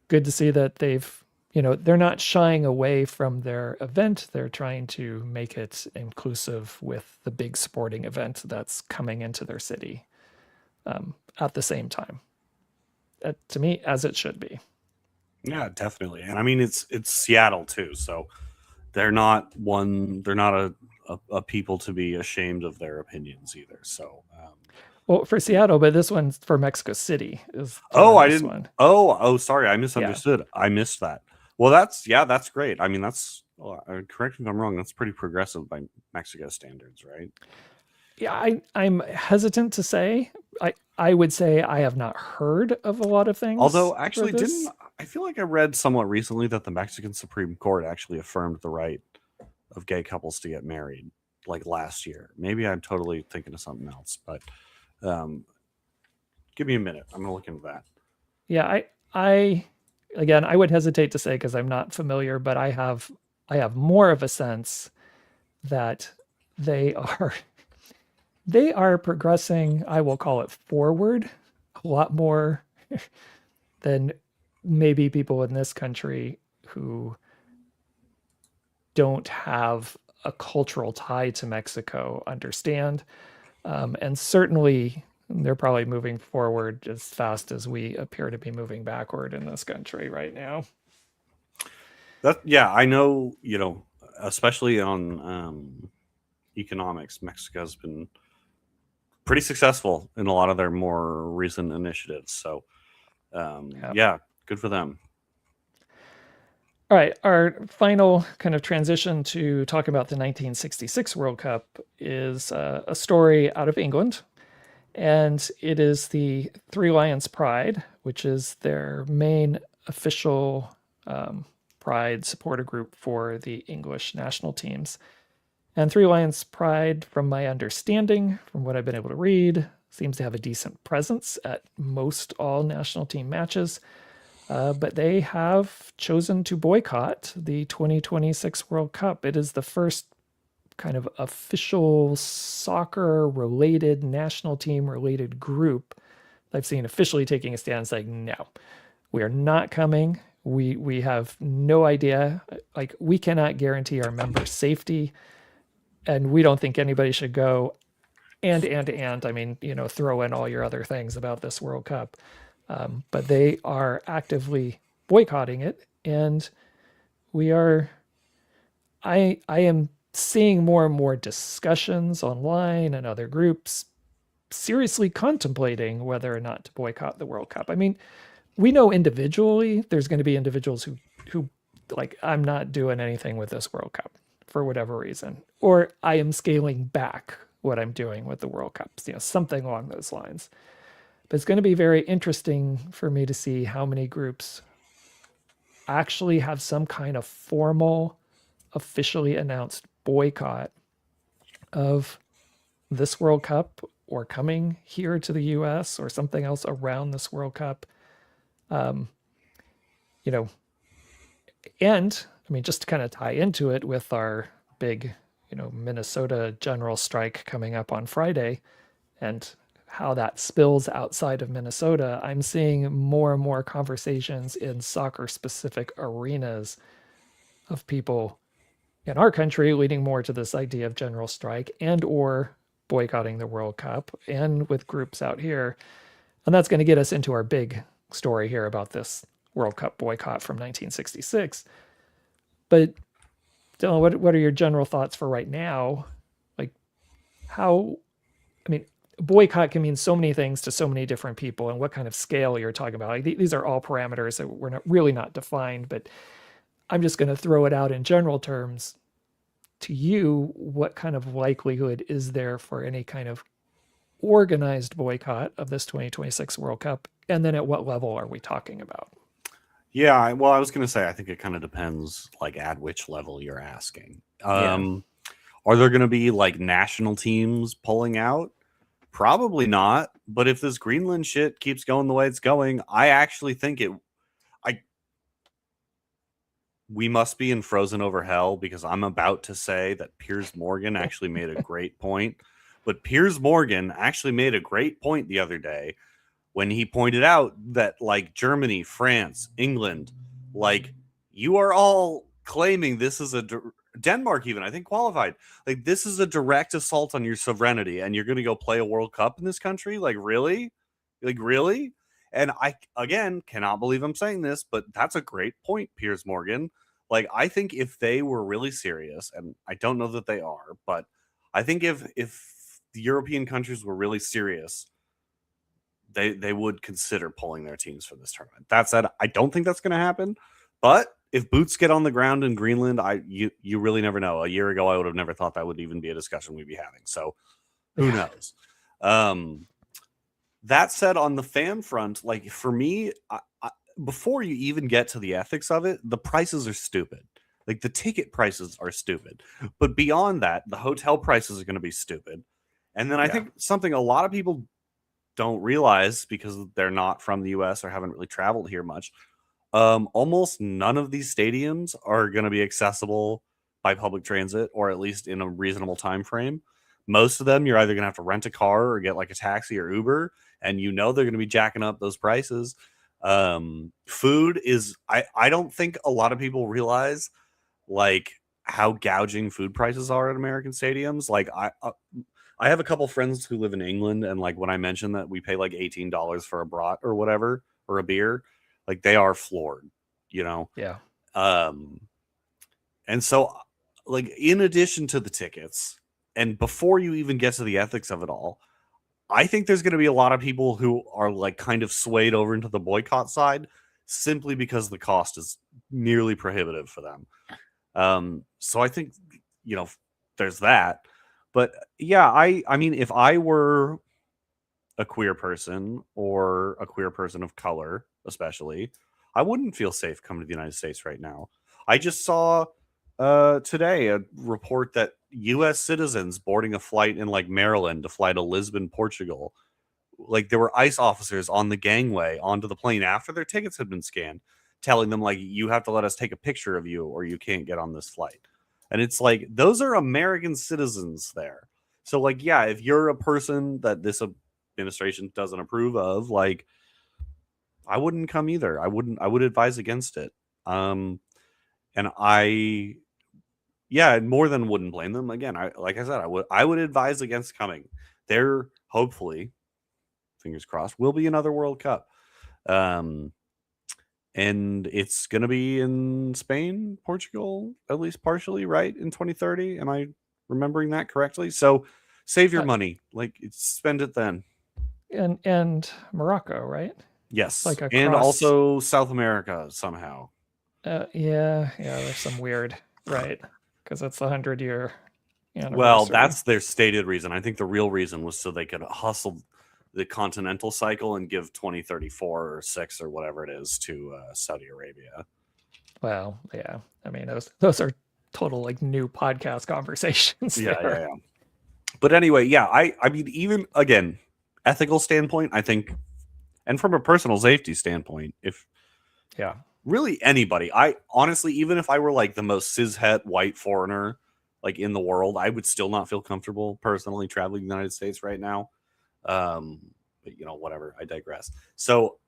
Good to see that they're not shying away from their event. They're trying to make it inclusive with the big sporting event that's coming into their city at the same time. To me, as it should be. Yeah, definitely. And I mean, it's Seattle too, so they're not a people to be ashamed of their opinions either. So, Well, for Seattle, but this one's for Mexico City is oh, doing I this didn't. one. Sorry, I Yeah, misunderstood. I missed that. Well, that's great. I mean, correct me if I'm wrong. That's pretty progressive by Mexico standards, right? yeah. I'm hesitant to say. I would say I have not heard of a lot of things Although, for actually, didn't this. I feel like I read somewhat recently that the Mexican Supreme Court actually affirmed the right of gay couples to get married, like last year. Maybe I'm totally thinking of something else, but um, give me a minute. I'm gonna look into that. Yeah, I again, I would hesitate to say because I'm not familiar, but I have more of a sense that they are they are progressing, I will call it forward, a lot more than maybe people in this country who don't have a cultural tie to Mexico understand. And certainly they're probably moving forward as fast as we appear to be moving backward in this country right now. I know. Especially on economics, Mexico's been pretty successful in a lot of their more recent initiatives. So, Yeah. yeah, good for them. All right, our final kind of transition to talking about the 1966 World Cup is a story out of England, and it is the Three Lions Pride, which is their main official Pride supporter group for the English national teams. And Three Lions Pride, from my understanding, from what I've been able to read, seems to have a decent presence at most all national team matches. But they have chosen to boycott the 2026 World Cup. It is the first kind of official soccer related, national team related group I've seen officially taking a stand saying, no, we are not coming. We have no idea. Like, we cannot guarantee our members' safety, and we don't think anybody should go. And I mean, throw in all your other things about this World Cup. But they are actively boycotting it, and we are. I am seeing more and more discussions online and other groups seriously contemplating whether or not to boycott the World Cup. I mean, we know individually there's going to be individuals who like, I'm not doing anything with this World Cup for whatever reason, or I am scaling back what I'm doing with the World Cups, something along those lines. But it's going to be very interesting for me to see how many groups actually have some kind of formal, officially announced boycott of this World Cup, or coming here to the US, or something else around this World Cup. Um, you know, and I mean, just to kind of tie into it with our big, Minnesota general strike coming up on Friday, and how that spills outside of Minnesota, I'm seeing more and more conversations in soccer specific arenas of people in our country leading more to this idea of general strike and or boycotting the World Cup, and with groups out here. And that's going to get us into our big story here about this World Cup boycott from 1966. But Dylan, what are your general thoughts for right now? Like, how, I mean, boycott can mean so many things to so many different people, and what kind of scale you're talking about. Like, these are all parameters that we're not really not defined, but I'm just going to throw it out in general terms to you. What kind of likelihood is there for any kind of organized boycott of this 2026 World Cup? And then at what level are we talking about? Yeah, well, I was going to say, I think it kind of depends, like, at which level you're asking. Yeah. Are there going to be, like, national teams pulling out? Probably not. But if this Greenland shit keeps going the way it's going, I actually think we must be in Frozen Over Hell, because I'm about to say that Piers Morgan actually made a great point. But Piers Morgan actually made a great point the other day when he pointed out that, like, Germany, France, England, like, you are all claiming this is Denmark even, I think, qualified. Like, this is a direct assault on your sovereignty, and you're going to go play a World Cup in this country? Like, really? Like, really? And I, again, cannot believe I'm saying this, but that's a great point, Piers Morgan. Like, I think if they were really serious, and I don't know that they are, but I think if the European countries were really serious, they would consider pulling their teams for this tournament. That said, I don't think that's going to happen. But if boots get on the ground in Greenland, you really never know. A year ago, I would have never thought that would even be a discussion we'd be having. So who knows? That said, on the fan front, like, for me, before you even get to the ethics of it, the prices are stupid. Like, the ticket prices are stupid. But beyond that, the hotel prices are going to be stupid. And then I think something a lot of people don't realize, because they're not from the US or haven't really traveled here much, almost none of these stadiums are going to be accessible by public transit, or at least in a reasonable time frame. Most of them, you're either going to have to rent a car or get, like, a taxi or Uber, and they're going to be jacking up those prices. Food is, I don't think a lot of people realize, like, how gouging food prices are at American stadiums. Like, I have a couple friends who live in England, and, like, when I mention that we pay like $18 for a brat or whatever, or a beer, like, they are floored, Yeah. And so, like, in addition to the tickets, and before you even get to the ethics of it all, I think there's going to be a lot of people who are, like, kind of swayed over into the boycott side, simply because the cost is nearly prohibitive for them. So I think, there's that. But yeah, I mean, if I were a queer person, or a queer person of color, especially, I wouldn't feel safe coming to the United States right now. I just saw today a report that U.S. citizens boarding a flight in, like, Maryland to fly to Lisbon, Portugal, like, there were ICE officers on the gangway onto the plane after their tickets had been scanned, telling them, like, you have to let us take a picture of you or you can't get on this flight. And it's like, those are American citizens there. So, like, yeah, if you're a person that this administration doesn't approve of, like, I wouldn't come either. I would advise against it. And yeah, more than wouldn't blame them. Again, like I said, I would advise against coming. There, hopefully, fingers crossed, will be another World Cup. And it's going to be in Spain, Portugal, at least partially, right, in 2030. Am I remembering that correctly? So save your money. Like, spend it then. And Morocco, right? Yes, like and across. also South America somehow. Yeah, there's some weird, right? Because it's the 100-year Well, anniversary. that's their stated reason. I think the real reason was so they could hustle the continental cycle and give 2034 or 6 or whatever it is to Saudi Arabia. Well, yeah. I mean, those are total like new podcast conversations Yeah, yeah, there. yeah. But anyway, yeah, I mean, even again, ethical standpoint, I think, and from a personal safety standpoint, if Yeah. really anybody, I honestly, even if I were like the most cishet white foreigner like in the world, I would still not feel comfortable personally traveling the United States right now. Um, but whatever. I digress. So,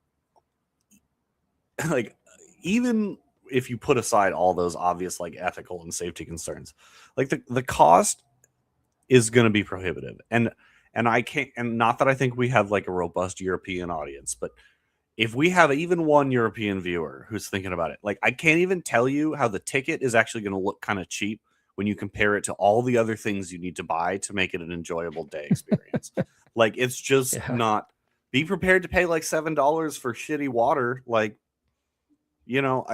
like, even if you put aside all those obvious like ethical and safety concerns, like the cost is going to be prohibitive, and I can't, and not that I think we have like a robust European audience, but if we have even one European viewer who's thinking about it, like I can't even tell you how the ticket is actually going to look kind of cheap when you compare it to all the other things you need to buy to make it an enjoyable day experience. Like it's just Yeah. not. Be prepared to pay like $7 for shitty water, like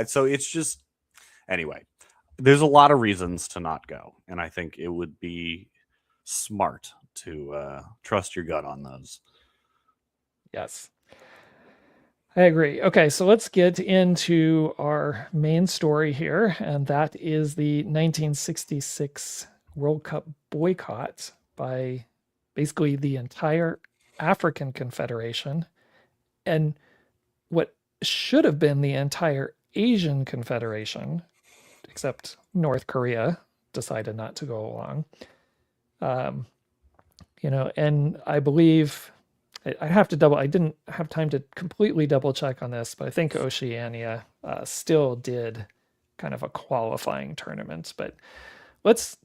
so it's just anyway. There's a lot of reasons to not go, and I think it would be smart to trust your gut on those. Yes. I agree. Okay, so let's get into our main story here, and that is the 1966 World Cup boycott by basically the entire African Confederation and what should have been the entire Asian Confederation, except North Korea decided not to go along. Um, and I believe I have to double. I didn't have time to completely double check on this, but I think Oceania still did kind of a qualifying tournament. But let's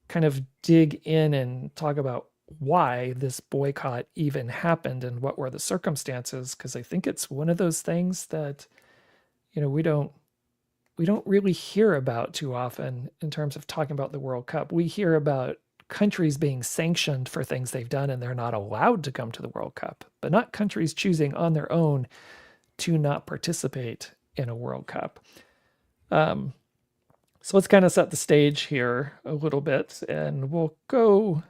kind of dig in and talk about why this boycott even happened and what were the circumstances, because I think it's one of those things that we don't really hear about too often in terms of talking about the World Cup. We hear about countries being sanctioned for things they've done and they're not allowed to come to the World Cup, but not countries choosing on their own to not participate in a World Cup. So let's kind of set the stage here a little bit, and we'll go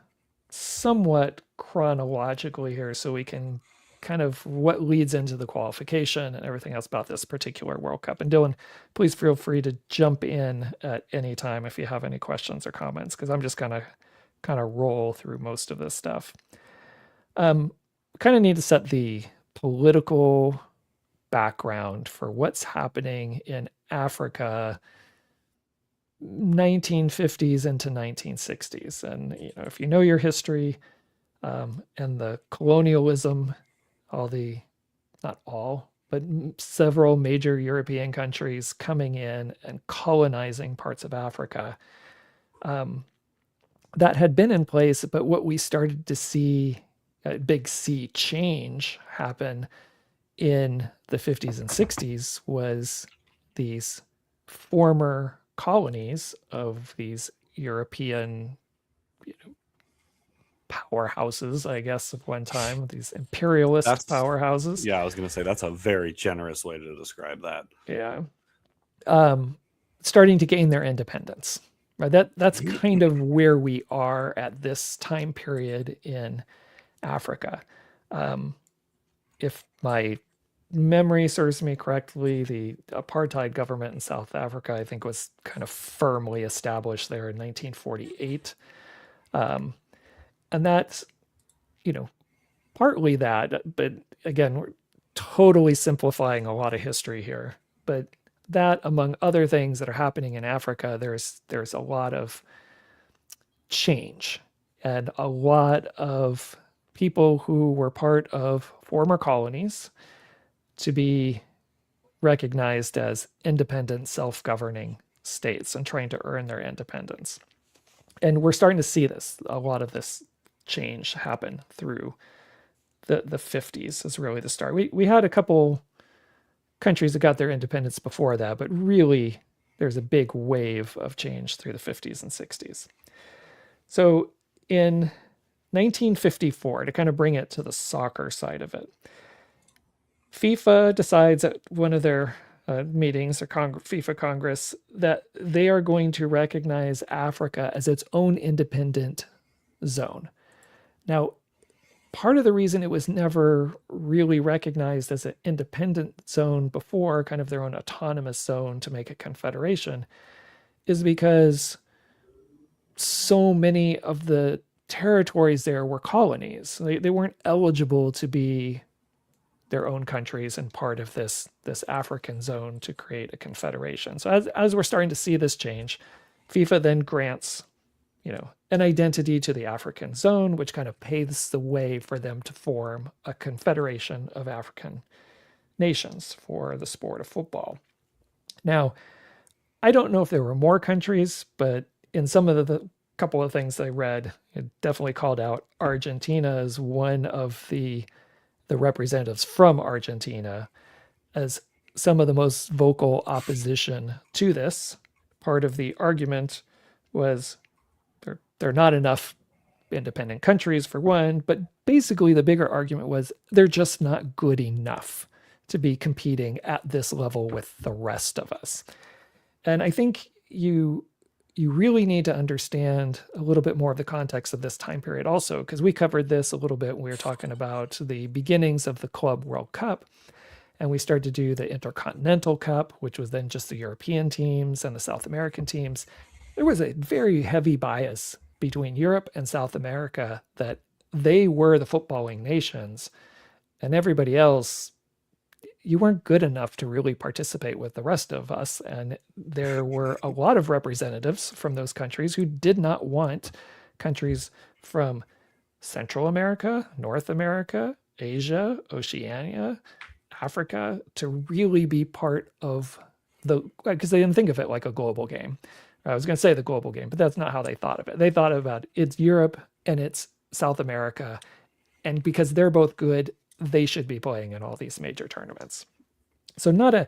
somewhat chronologically here so we can kind of what leads into the qualification and everything else about this particular World Cup. And Dylan, please feel free to jump in at any time if you have any questions or comments, because I'm just gonna kind of roll through most of this stuff. Kind of need to set the political background for what's happening in Africa 1950s into 1960s. And if you know your history, and the colonialism, not all, but several major European countries coming in and colonizing parts of Africa, that had been in place. But what we started to see a big sea change happen in the 50s and 60s was these former colonies of these European powerhouses, I guess, of one time, these imperialist That's powerhouses. Yeah, I was going to say that's a very generous way to describe that. Yeah. Starting to gain their independence. Right. That's kind of where we are at this time period in Africa. If my memory serves me correctly, the apartheid government in South Africa, I think, was kind of firmly established there in 1948. And that's, partly that, but again, we're totally simplifying a lot of history here. But that, among other things that are happening in Africa, there's a lot of change and a lot of people who were part of former colonies to be recognized as independent, self-governing states and trying to earn their independence. And we're starting to see a lot of this change happen through the 50s is really the start. We had a couple countries that got their independence before that, but really there's a big wave of change through the 50s and 60s. So in 1954, to kind of bring it to the soccer side of it, FIFA decides at one of their meetings, or FIFA Congress, that they are going to recognize Africa as its own independent zone. Now, part of the reason it was never really recognized as an independent zone before, kind of their own autonomous zone to make a confederation, is because so many of the territories there were colonies. They weren't eligible to be their own countries and part of this African zone to create a confederation. So as we're starting to see this change, FIFA then grants, an identity to the African zone, which kind of paves the way for them to form a confederation of African nations for the sport of football. Now, I don't know if there were more countries, but in some of the couple of things I read, it definitely called out Argentina as one of the representatives from Argentina as some of the most vocal opposition to this. Part of the argument was there are not enough independent countries, for one, but basically the bigger argument was they're just not good enough to be competing at this level with the rest of us. And I think you really need to understand a little bit more of the context of this time period also, because we covered this a little bit when we were talking about the beginnings of the Club World Cup. And we started to do the Intercontinental Cup, which was then just the European teams and the South American teams. There was a very heavy bias between Europe and South America that they were the footballing nations, and everybody else, you weren't good enough to really participate with the rest of us. And there were a lot of representatives from those countries who did not want countries from Central America, North America, Asia, Oceania, Africa to really be part of because they didn't think of it like a global game. I was going to say the global game, but that's not how they thought of it. They thought about it's Europe and it's South America. And because they're both good, they should be playing in all these major tournaments. So not a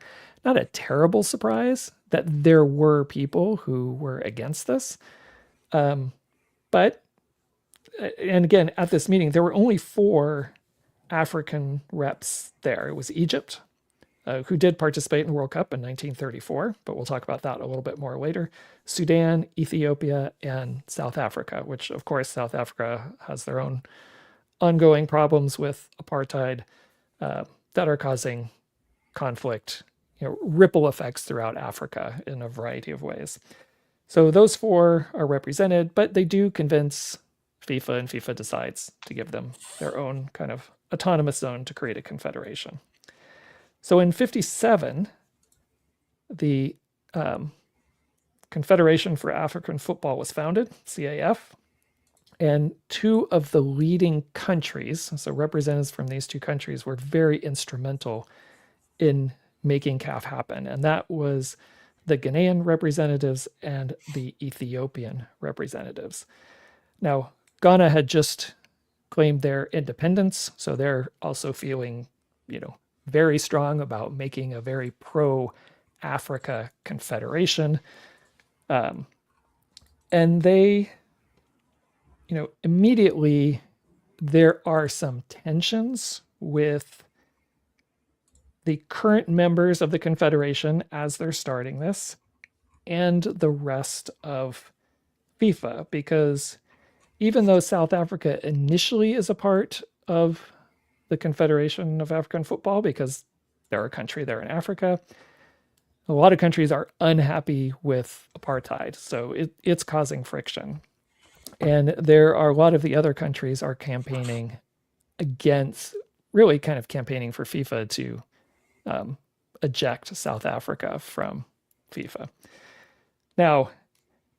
terrible surprise that there were people who were against this. But, and again, at this meeting, there were only 4 African reps there. It was Egypt, who did participate in the World Cup in 1934, but we'll talk about that a little bit more later. Sudan, Ethiopia, and South Africa, which of course South Africa has their own ongoing problems with apartheid that are causing conflict, ripple effects throughout Africa in a variety of ways. So those 4 are represented, but they do convince FIFA, and FIFA decides to give them their own kind of autonomous zone to create a confederation. So in 1957, the Confederation for African Football was founded, CAF, and 2 of the leading countries, so representatives from these 2 countries, were very instrumental in making CAF happen. And that was the Ghanaian representatives and the Ethiopian representatives. Now, Ghana had just claimed their independence, so they're also feeling, very strong about making a very pro-Africa confederation. And they, immediately there are some tensions with the current members of the confederation as they're starting this and the rest of FIFA, because even though South Africa initially is a part of the Confederation of African Football, because they're a country there in Africa, a lot of countries are unhappy with apartheid. So it's causing friction. And there are a lot of the other countries are campaigning against, really kind of campaigning for FIFA to eject South Africa from FIFA. Now,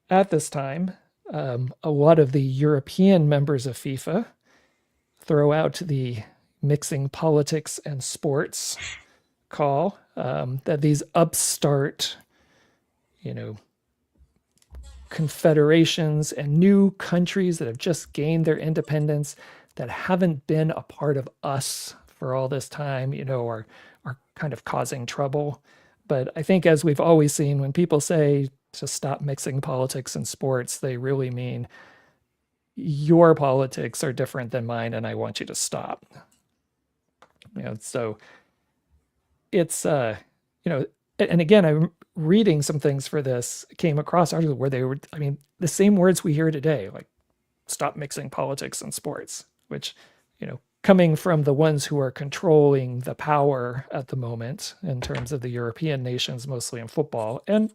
at this time, a lot of the European members of FIFA throw out the mixing politics and sports call, that these upstart, confederations and new countries that have just gained their independence that haven't been a part of us for all this time, are kind of causing trouble. But I think, as we've always seen, when people say to stop mixing politics and sports, they really mean your politics are different than mine and I want you to stop. So it's you know, and again, I'm reading some things for this, came across articles where they were, I mean, the same words we hear today, like stop mixing politics and sports, which, coming from the ones who are controlling the power at the moment in terms of the European nations, mostly in football, and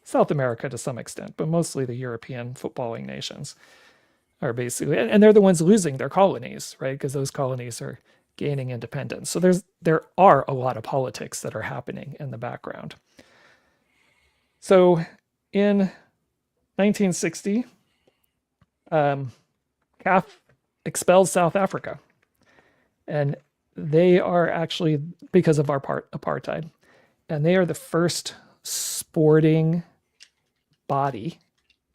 South America to some extent, but mostly the European footballing nations are basically, and they're the ones losing their colonies, right? Because those colonies are gaining independence. So there are a lot of politics that are happening in the background. So in 1960, CAF expels South Africa, and they are actually, because of our apartheid, and they are the first sporting body,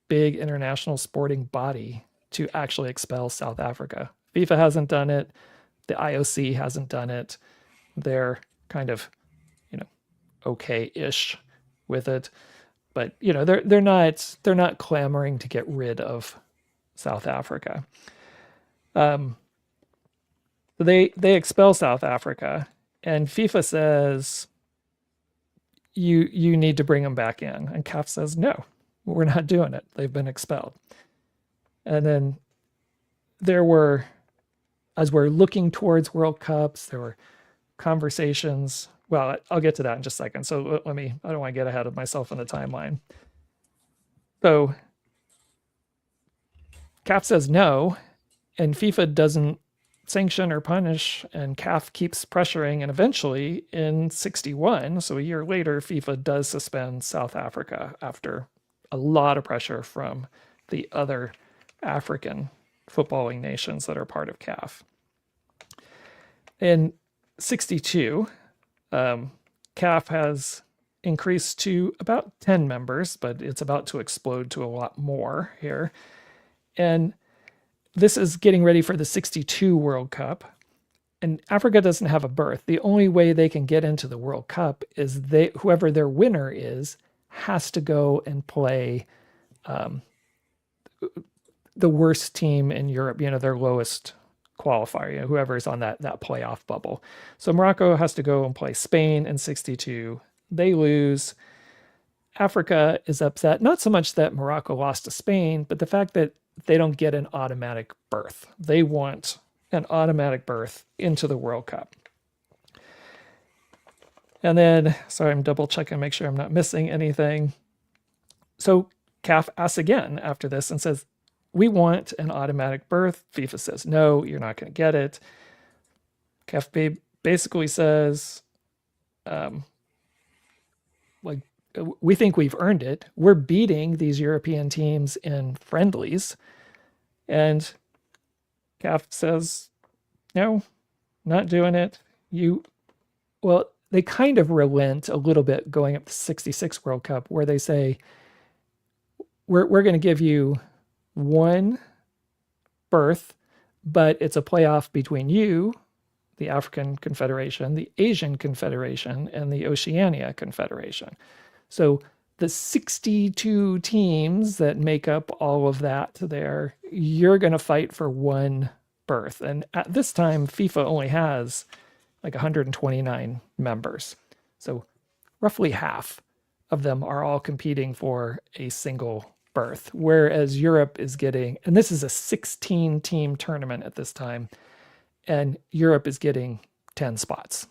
big international sporting body, to actually expel South Africa. FIFA hasn't done it. The IOC hasn't done it. They're kind of, okay-ish with it, but they're not clamoring to get rid of South Africa. They expel South Africa, and FIFA says you need to bring them back in, and CAF says no, we're not doing it. They've been expelled. And then there were, as we're looking towards World Cups, there were conversations. Well, I'll get to that in just a second. So I don't want to get ahead of myself in the timeline. So CAF says no, and FIFA doesn't sanction or punish, and CAF keeps pressuring, and eventually in 61, so a year later, FIFA does suspend South Africa after a lot of pressure from the other African footballing nations that are part of CAF. In 62, CAF has increased to about 10 members, but it's about to explode to a lot more here. And this is getting ready for the 62 World Cup. And Africa doesn't have a berth. The only way they can get into the World Cup is whoever their winner is has to go and play the worst team in Europe, their lowest qualifier, whoever's on that playoff bubble. So Morocco has to go and play Spain in 62. They lose. Africa is upset, not so much that Morocco lost to Spain, but the fact that they don't get an automatic berth. They want an automatic berth into the World Cup. And then, sorry, I'm double checking, make sure I'm not missing anything. So CAF asks again after this and says, we want an automatic berth. FIFA says, no, you're not going to get it. CAF basically says, we think we've earned it. We're beating these European teams in friendlies. And CAF says, no, not doing it. They kind of relent a little bit going up to 66 World Cup, where they say, we're going to give you one berth, but it's a playoff between you, the African Confederation, the Asian Confederation, and the Oceania Confederation. So the 62 teams that make up all of that there, you're going to fight for one berth. And at this time, FIFA only has like 129 members. So roughly half of them are all competing for a single berth, whereas Europe is getting, and this is a 16-team tournament at this time, and Europe is getting 10 spots,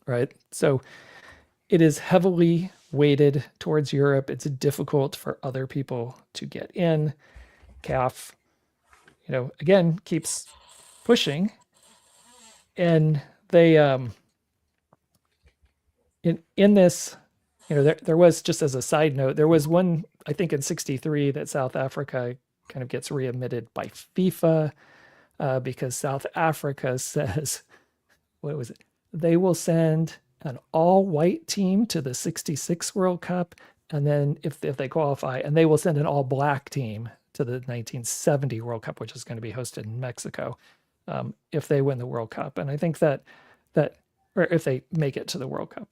right? So it is heavily weighted towards Europe. It's difficult for other people to get in. CAF, again, keeps pushing, and they, in this, there was, just as a side note, there was one, I think in 63, that South Africa kind of gets readmitted by FIFA because South Africa says, what was it? They will send an all-white team to the 66 World Cup, and then if they qualify, and they will send an all-black team to the 1970 World Cup, which is going to be hosted in Mexico, if they win the World Cup. And I think that, or if they make it to the World Cup.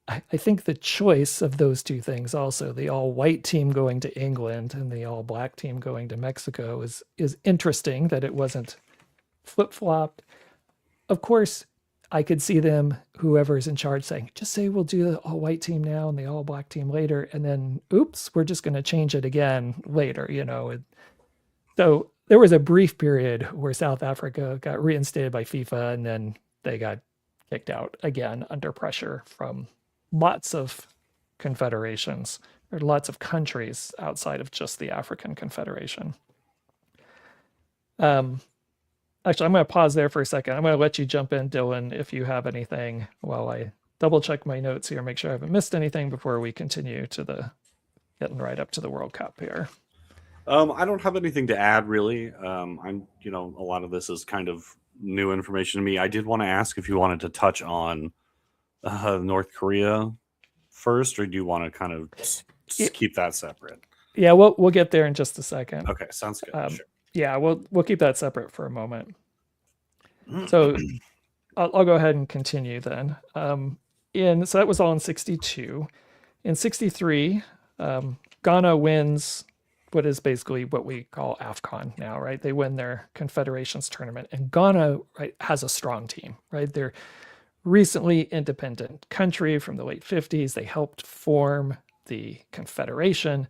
I think the choice of those two things, also the all-white team going to England and the all-black team going to Mexico, is interesting, that it wasn't flip-flopped. Of course, I could see them, whoever's in charge, saying, just say we'll do the all white team now and the all black team later. And then, oops, we're just going to change it again later, So there was a brief period where South Africa got reinstated by FIFA, and then they got kicked out again under pressure from lots of confederations or lots of countries outside of just the African Confederation. Actually, I'm going to pause there for a second. I'm going to let you jump in, Dylan, if you have anything, while I double check my notes here, make sure I haven't missed anything before we continue to getting right up to the World Cup here. I don't have anything to add, really. I'm, a lot of this is kind of new information to me. I did want to ask if you wanted to touch on North Korea first, or do you want to kind of keep that separate? Yeah, we'll get there in just a second. Okay, sounds good. Sure. Yeah, we'll keep that separate for a moment. So I'll go ahead and continue then. So that was all in 62. In 63, Ghana wins what is basically what we call AFCON now, right? They win their Confederations tournament, and Ghana, right, has a strong team, right? They're recently independent country from the late 50s. They helped form the Confederation,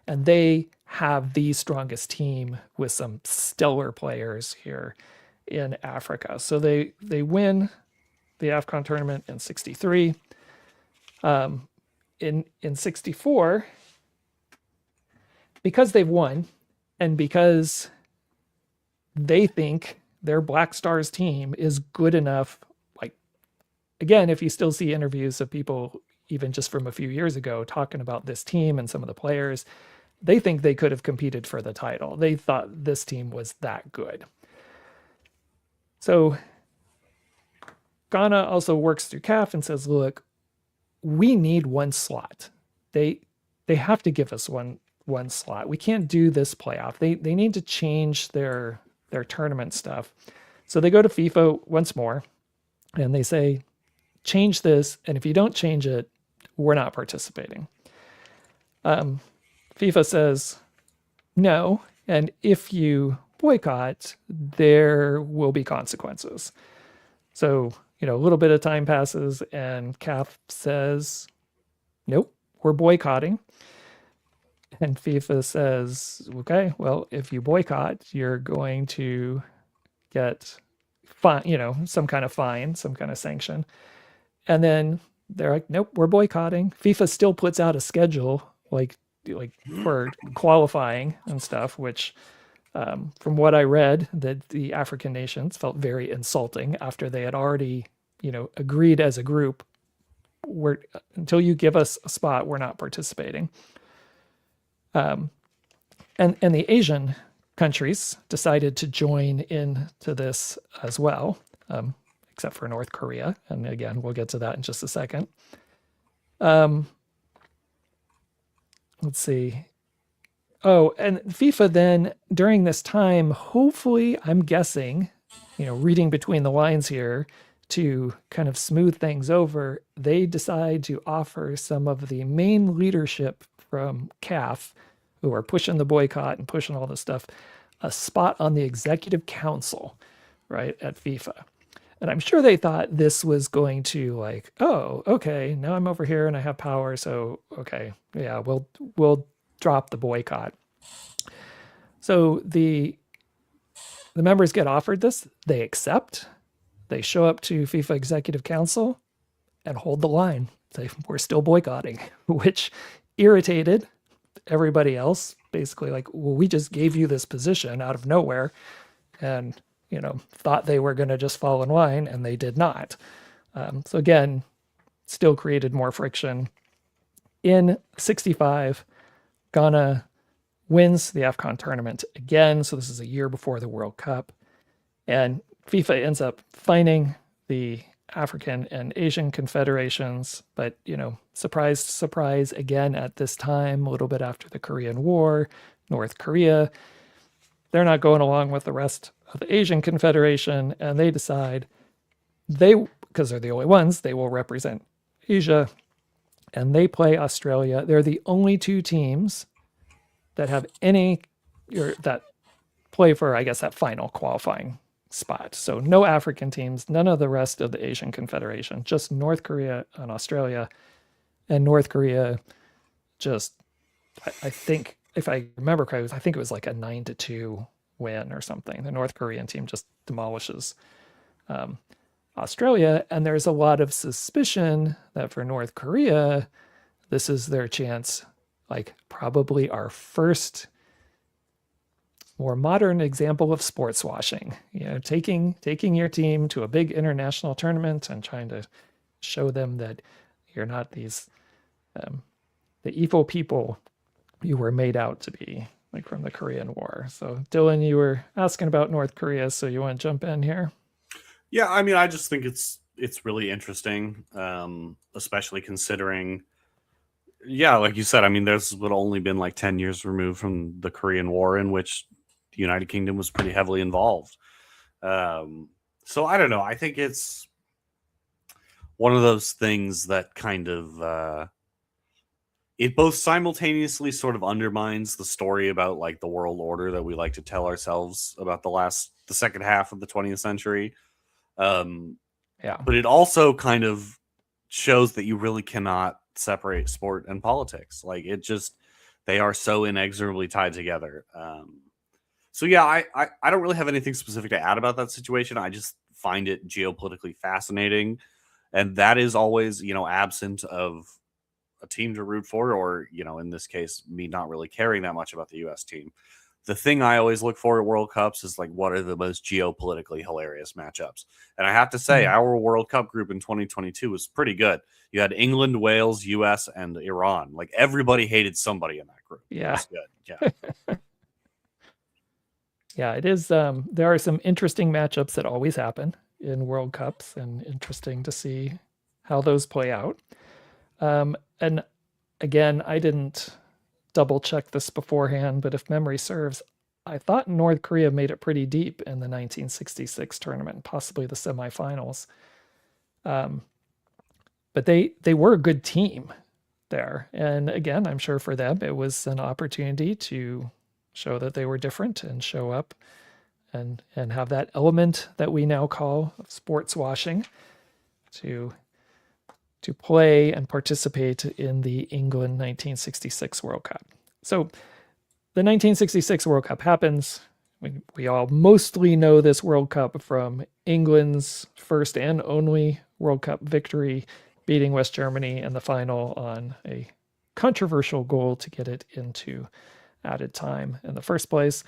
and they have the strongest team with some stellar players here in Africa. So they win the AFCON tournament in 63. In 64, because they've won and because they think their Black Stars team is good enough, like, again, if you still see interviews of people, even just from a few years ago, talking about this team and some of the players, they think they could have competed for the title. They thought this team was that good. So Ghana also works through CAF and says, look, we need one slot. They have to give us one slot. We can't do this playoff. They need to change their tournament stuff. So they go to FIFA once more and they say, change this. And if you don't change it, we're not participating. FIFA says no. And if you boycott, there will be consequences. So, a little bit of time passes and CAF says, nope, we're boycotting. And FIFA says, okay, well, if you boycott, you're going to get some kind of fine, some kind of sanction. And then they're like, nope, we're boycotting. FIFA still puts out a schedule like for qualifying and stuff, which from what I read, that the African nations felt very insulting after they had already, agreed as a group, until you give us a spot, we're not participating. And the Asian countries decided to join into this as well, except for North Korea. And again, we'll get to that in just a second. Let's see. Oh, and FIFA then, during this time, hopefully, I'm guessing, reading between the lines here, to kind of smooth things over, they decide to offer some of the main leadership from CAF, who are pushing the boycott and pushing all this stuff, a spot on the executive council, right, at FIFA. And I'm sure they thought this was going to like, oh, okay, now I'm over here and I have power, so okay, yeah, we'll drop the boycott. So the members get offered this, they accept, they show up to FIFA Executive Council and hold the line, say, we're still boycotting, which irritated everybody else, basically like, well, we just gave you this position out of nowhere and, thought they were going to just fall in line, and they did not. So again, still created more friction. In 65, Ghana wins the AFCON tournament again. So this is a year before the World Cup. And FIFA ends up fining the African and Asian confederations. But, surprise, surprise, again at this time, a little bit after the Korean War, North Korea, they're not going along with the rest of the Asian Confederation. And they decide because they're the only ones, they will represent Asia. And they play Australia. They're the only two teams that have that play for, I guess, that final qualifying spot. So no African teams, none of the rest of the Asian Confederation, just North Korea and Australia. And North Korea just, I think, if I remember correctly, I think it was like a 9-2 win or something. The North Korean team just demolishes Australia. And there's a lot of suspicion that for North Korea, this is their chance, like probably our first more modern example of sports washing, taking your team to a big international tournament and trying to show them that you're not these the evil people you were made out to be, like from the Korean War. So Dylan, you were asking about North Korea, so you want to jump in here? Yeah, I mean, I just think it's really interesting, especially considering, yeah, like you said, I mean, there's would only been like 10 years removed from the Korean War, in which the United Kingdom was pretty heavily involved. So I don't know. I think it's one of those things that kind of it both simultaneously sort of undermines the story about like the world order that we like to tell ourselves about the second half of the 20th century. Yeah. But it also kind of shows that you really cannot separate sport and politics. Like they are so inexorably tied together. So yeah, I don't really have anything specific to add about that situation. I just find it geopolitically fascinating. And that is always, absent of a team to root for, or, in this case, me not really caring that much about the U.S. team. The thing I always look for at World Cups is like, what are the most geopolitically hilarious matchups? And I have to say, our World Cup group in 2022 was pretty good. You had England, Wales, U.S., and Iran. Like everybody hated somebody in that group. Yeah. It was good. Yeah. Yeah, it is. There are some interesting matchups that always happen in World Cups, and interesting to see how those play out. And again, I didn't double check this beforehand, but if memory serves, I thought North Korea made it pretty deep in the 1966 tournament, possibly the semifinals. But they were a good team there. And again, I'm sure for them, it was an opportunity to show that they were different and show up and have that element that we now call sports washing to play and participate in the England 1966 World Cup. So the 1966 World Cup happens. We all mostly know this World Cup from England's first and only World Cup victory, beating West Germany in the final on a controversial goal to get it into added time in the first place.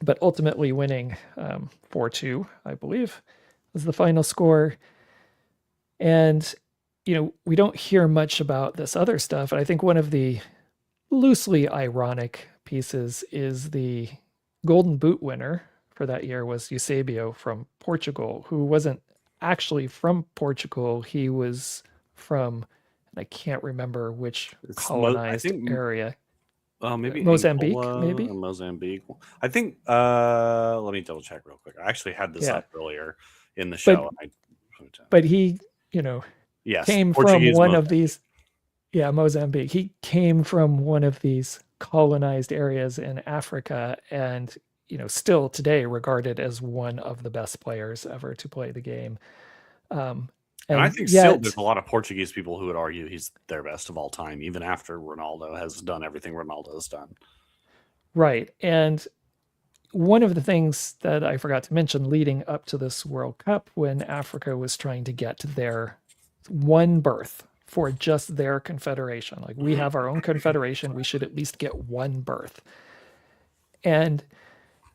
But ultimately winning 4-2, I believe, was the final score. And, we don't hear much about this other stuff. And I think one of the loosely ironic pieces is the Golden Boot winner for that year was Eusebio from Portugal, who wasn't actually from Portugal. He was from, I can't remember which colonized area. Maybe Mozambique, Angola, maybe Mozambique. I think. Let me double check real quick. I actually had this up earlier in the show. But he, yes, came from one of these. Yeah, Mozambique. He came from one of these colonized areas in Africa, and still today regarded as one of the best players ever to play the game. And I think still there's a lot of Portuguese people who would argue he's their best of all time, even after Ronaldo has done everything Ronaldo's done. Right. And one of the things that I forgot to mention leading up to this World Cup, when Africa was trying to get their one berth for just their confederation, like we have our own confederation, we should at least get one berth. And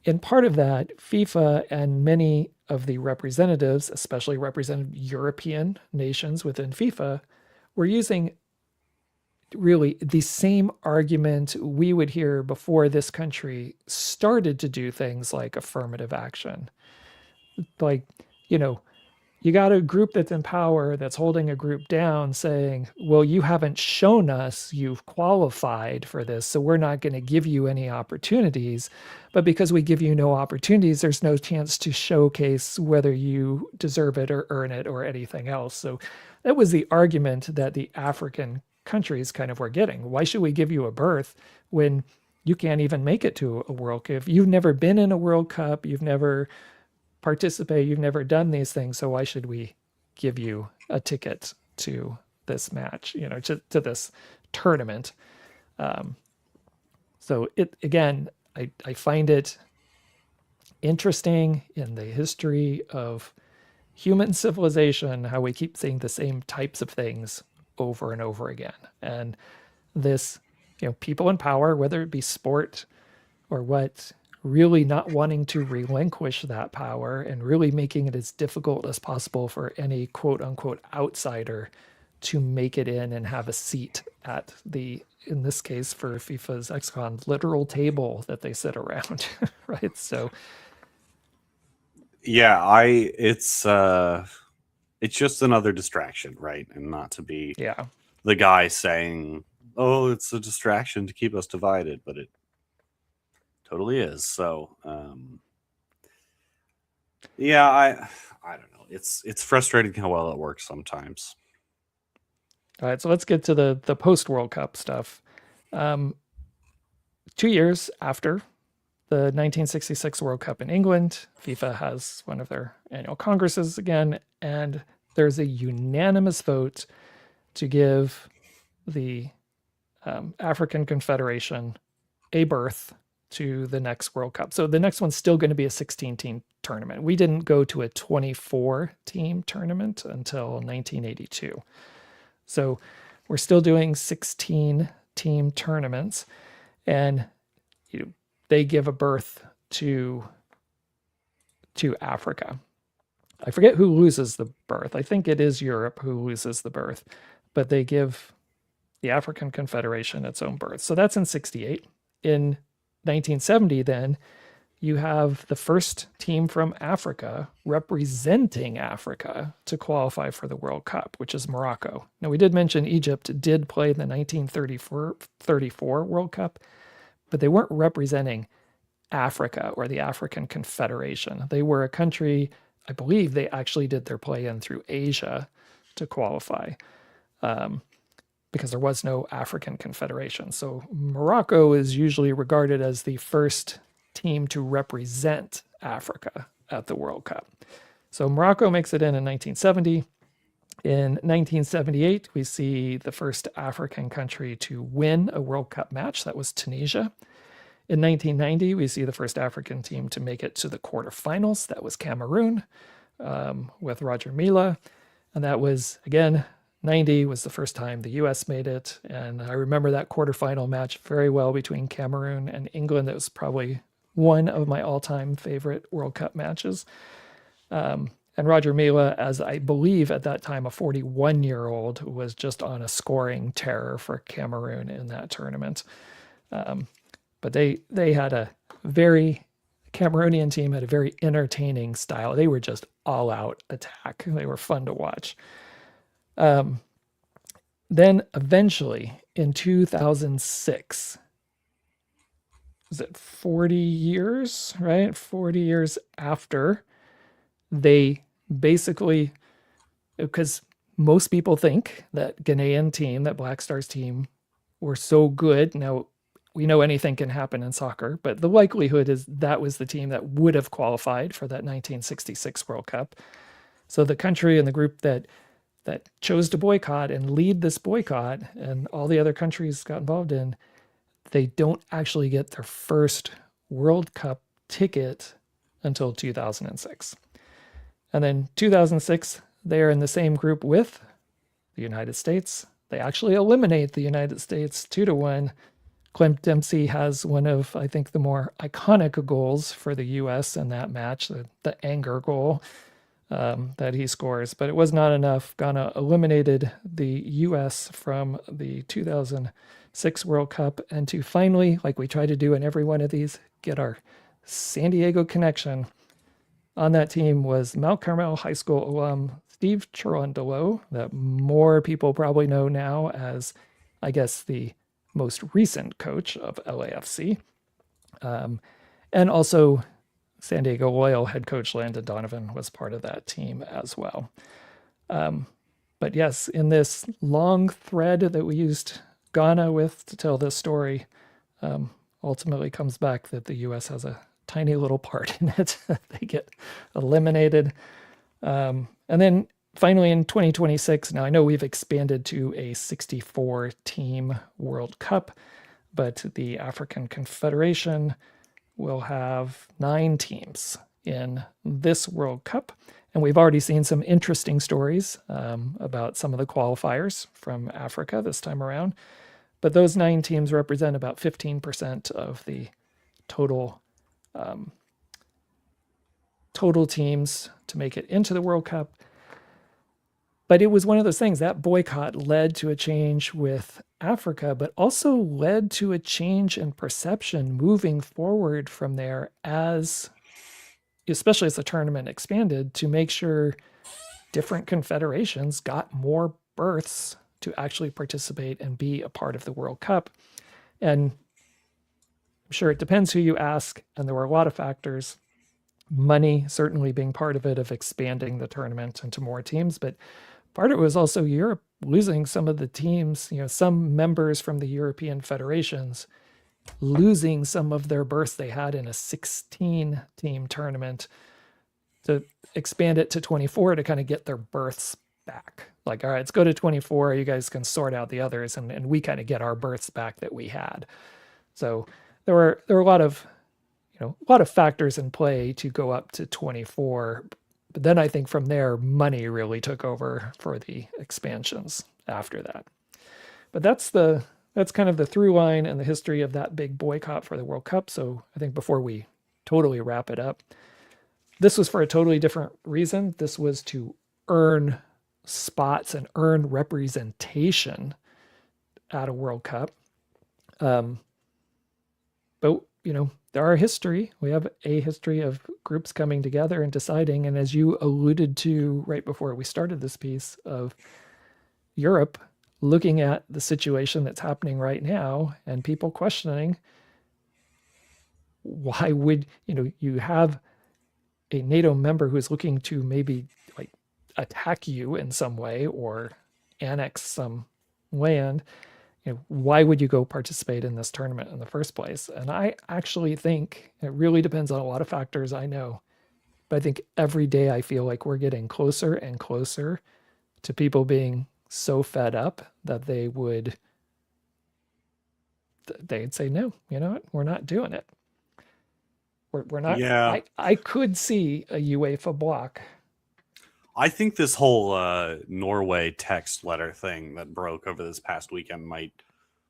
in part of that, FIFA and many of the representatives, especially represented European nations within FIFA, were using really the same argument we would hear before this country started to do things like affirmative action. Like, you got a group that's in power that's holding a group down saying, well, you haven't shown us you've qualified for this, so we're not going to give you any opportunities. But because we give you no opportunities, there's no chance to showcase whether you deserve it or earn it or anything else. So that was the argument that the African countries kind of were getting. Why should we give you a berth when you can't even make it to a World Cup. If you've never been in a World Cup, you've never participated, you've never done these things, so why should we give you a ticket to this match, to this tournament? So it, again, I find it interesting in the history of human civilization how we keep seeing the same types of things over and over again. And this, people in power, whether it be sport or what, really not wanting to relinquish that power and really making it as difficult as possible for any quote unquote outsider to make it in and have a seat at the, in this case for FIFA's XCON, literal table that they sit around, right? So yeah, it's just another distraction, right? And not to be yeah, the guy saying, "Oh, it's a distraction to keep us divided," but it totally is. So, yeah, I don't know. It's frustrating how well it works sometimes. all right, so let's get to the post World Cup stuff. 2 years after the 1966 World Cup in England, FIFA has one of their annual congresses again, and there's a unanimous vote to give the African Confederation a berth to the next World Cup. So the next one's still going to be a 16-team tournament. We didn't go to a 24-team tournament until 1982. So we're still doing 16-team tournaments, and they give a berth to Africa. I forget who loses the berth. I think it is Europe who loses the berth, but they give the African Confederation its own berth. So that's in 68. In 1970, then, you have the first team from Africa representing Africa to qualify for the World Cup, which is Morocco. Now, we did mention Egypt did play the 1934 World Cup, but they weren't representing Africa or the African Confederation. They were a country, I believe they actually did their play-in through Asia to qualify, because there was no African Confederation. So Morocco is usually regarded as the first team to represent Africa at the World Cup. So Morocco makes it in 1970. In 1978, we see the first African country to win a World Cup match. That was Tunisia. In 1990, we see the first African team to make it to the quarterfinals. That was Cameroon, with Roger Milla. And that was, again, 90 was the first time the U.S. made it. And I remember that quarterfinal match very well between Cameroon and England. That was probably one of my all-time favorite World Cup matches. And Roger Milla, as I believe at that time a 41-year-old, was just on a scoring tear for Cameroon in that tournament. But they had a very, Cameroonian team had a very entertaining style. They were just all-out attack. They were fun to watch. Then eventually in 2006, was it 40 years, right? 40 years after, they basically, because most people think that Ghanaian team, that Black Stars team, were so good. Now, we know anything can happen in soccer, but the likelihood is that was the team that would have qualified for that 1966 World Cup. So the country and the group that chose to boycott and lead this boycott, and all the other countries got involved in, they don't actually get their first World Cup ticket until 2006. And then 2006, they are in the same group with the United States. They actually eliminate the United States 2-1. Clint Dempsey has one of, I think, the more iconic goals for the U.S. in that match, the anger goal that he scores. But it was not enough. Ghana eliminated the U.S. from the 2006 World Cup. And to finally, like we try to do in every one of these, get our San Diego connection. On that team was Mount Carmel High School alum Steve Cherundolo, that more people probably know now as, I guess, the most recent coach of LAFC. And also San Diego Loyal head coach Landon Donovan was part of that team as well. But yes, in this long thread that we used Ghana with to tell this story, ultimately comes back that the US has a tiny little part in it. They get eliminated. And then finally in 2026, now I know we've expanded to a 64 team World Cup, but the African Confederation will have 9 teams in this World Cup. And we've already seen some interesting stories about some of the qualifiers from Africa this time around. But those 9 teams represent about 15% of the total total teams to make it into the World Cup. But it was one of those things that boycott led to a change with Africa, but also led to a change in perception moving forward from there, as especially as the tournament expanded, to make sure different confederations got more berths to actually participate and be a part of the World Cup. And I'm sure it depends who you ask, and there were a lot of factors, money certainly being part of it, of expanding the tournament into more teams, but part of it was also Europe losing some of the teams, some members from the European federations losing some of their berths they had in a 16 team tournament to expand it to 24 to kind of get their berths back. Like, all right, let's go to 24. You guys can sort out the others, and we kind of get our berths back that we had. So there were a lot of factors in play to go up to 24. But then I think from there, money really took over for the expansions after that. But that's kind of the through line and the history of that big boycott for the World Cup. So I think before we totally wrap it up, this was for a totally different reason. This was to earn spots and earn representation at a World Cup. But our history, we have a history of groups coming together and deciding, and as you alluded to right before we started this piece, of Europe looking at the situation that's happening right now and people questioning, why would, you have a NATO member who's looking to maybe like attack you in some way or annex some land. Why would you go participate in this tournament in the first place? And I actually think it really depends on a lot of factors, I know. But I think every day I feel like we're getting closer and closer to people being so fed up that they'd say, no, you know what? We're not doing it. We're not. Yeah. I could see a UEFA block. I think this whole Norway text letter thing that broke over this past weekend might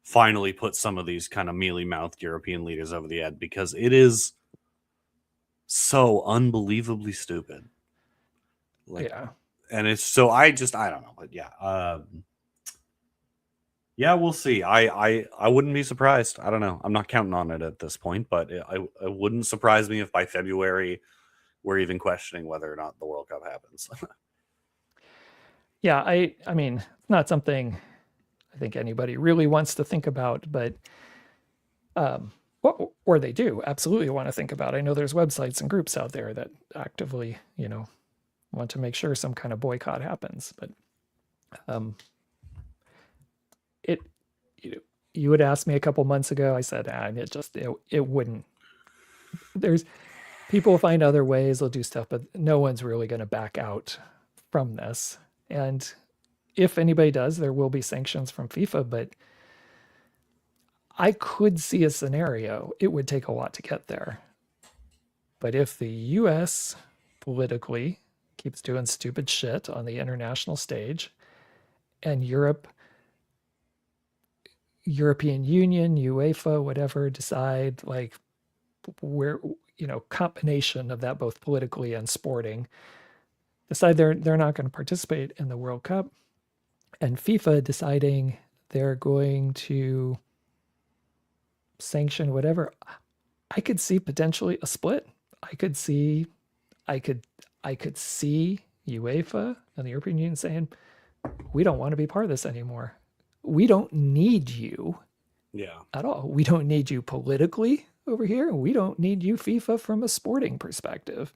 finally put some of these kind of mealy-mouthed European leaders over the edge, because it is so unbelievably stupid. Yeah. And it's so I don't know, but yeah. Yeah, we'll see. I wouldn't be surprised. I don't know. I'm not counting on it at this point, but it wouldn't surprise me if by February we're even questioning whether or not the World Cup happens. Yeah, I mean, it's not something I think anybody really wants to think about, but or they do absolutely want to think about. I know there's websites and groups out there that actively, want to make sure some kind of boycott happens. But you would ask me a couple months ago, I said, it wouldn't. There's people find other ways, they'll do stuff, but no one's really going to back out from this. And if anybody does, there will be sanctions from FIFA, but I could see a scenario. It would take a lot to get there. But if the US politically keeps doing stupid shit on the international stage, and European Union, UEFA, whatever, decide like where, combination of that, both politically and sporting, decide they're not going to participate in the World Cup, and FIFA deciding they're going to sanction whatever, I could see potentially a split. I could see UEFA and the European Union saying, we don't want to be part of this anymore. We don't need you at all. We don't need you politically over here. We don't need you, FIFA, from a sporting perspective.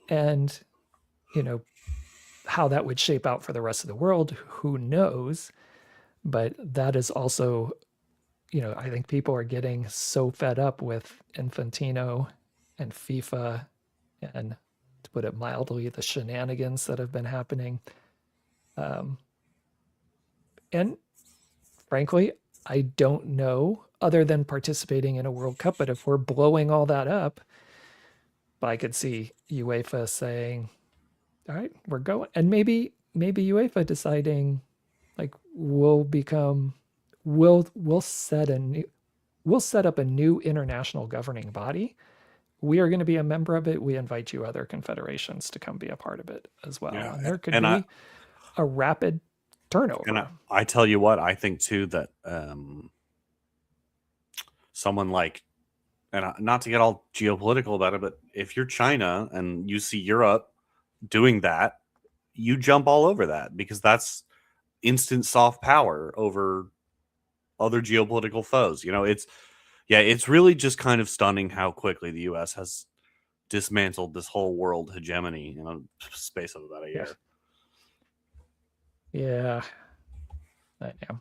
And, how that would shape out for the rest of the world, who knows? But that is also I think people are getting so fed up with Infantino and FIFA and, to put it mildly, the shenanigans that have been happening. And frankly, I don't know, other than participating in a World Cup, but if we're blowing all that up, I could see UEFA saying, all right, we're going. And maybe UEFA deciding, like, we'll set up a new international governing body. We are going to be a member of it. We invite you other confederations to come be a part of it as well. Yeah, And there could and be a rapid turnover. And I tell you what, I think too that someone like, and not to get all geopolitical about it, but if you're China and you see Europe doing that, you jump all over that because that's instant soft power over other geopolitical foes. It's really just kind of stunning how quickly the U.S. has dismantled this whole world hegemony in a space of about a year. Yeah. I know.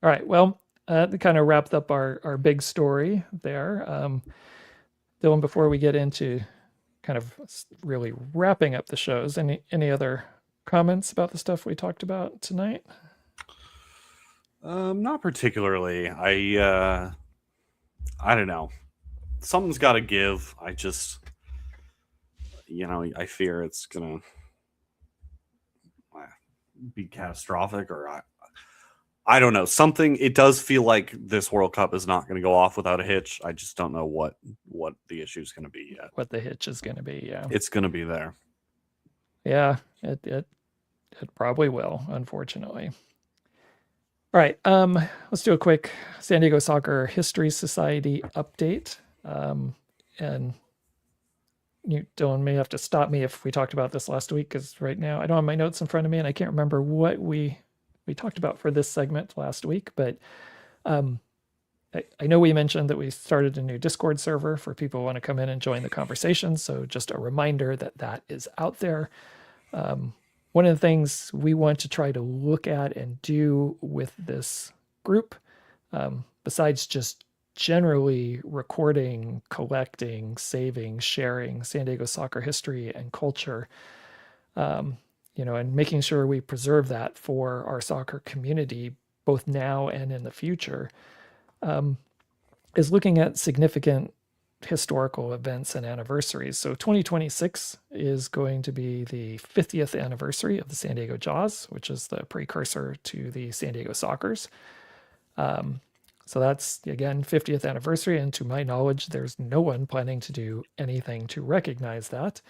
All right. Well, that kind of wrapped up our big story there. Dylan, before we get into kind of really wrapping up the shows, any other comments about the stuff we talked about tonight? Not particularly. I don't know. Something's got to give. I just, I fear it's gonna be catastrophic, or I don't know. It does feel like this World Cup is not going to go off without a hitch. I just don't know what the issue is going to be yet. What the hitch is going to be, yeah. It's going to be there. Yeah, it probably will, unfortunately. All right, let's do a quick San Diego Soccer History Society update. And Dylan may have to stop me if we talked about this last week, because right now I don't have my notes in front of me and I can't remember what we talked about for this segment last week. But I know we mentioned that we started a new Discord server for people who want to come in and join the conversation. So just a reminder that is out there. One of the things we want to try to look at and do with this group, besides just generally recording, collecting, saving, sharing San Diego soccer history and culture, and making sure we preserve that for our soccer community, both now and in the future, is looking at significant historical events and anniversaries. So 2026 is going to be the 50th anniversary of the San Diego Jaws, which is the precursor to the San Diego Soccers. So that's, again, 50th anniversary. And to my knowledge, there's no one planning to do anything to recognize that.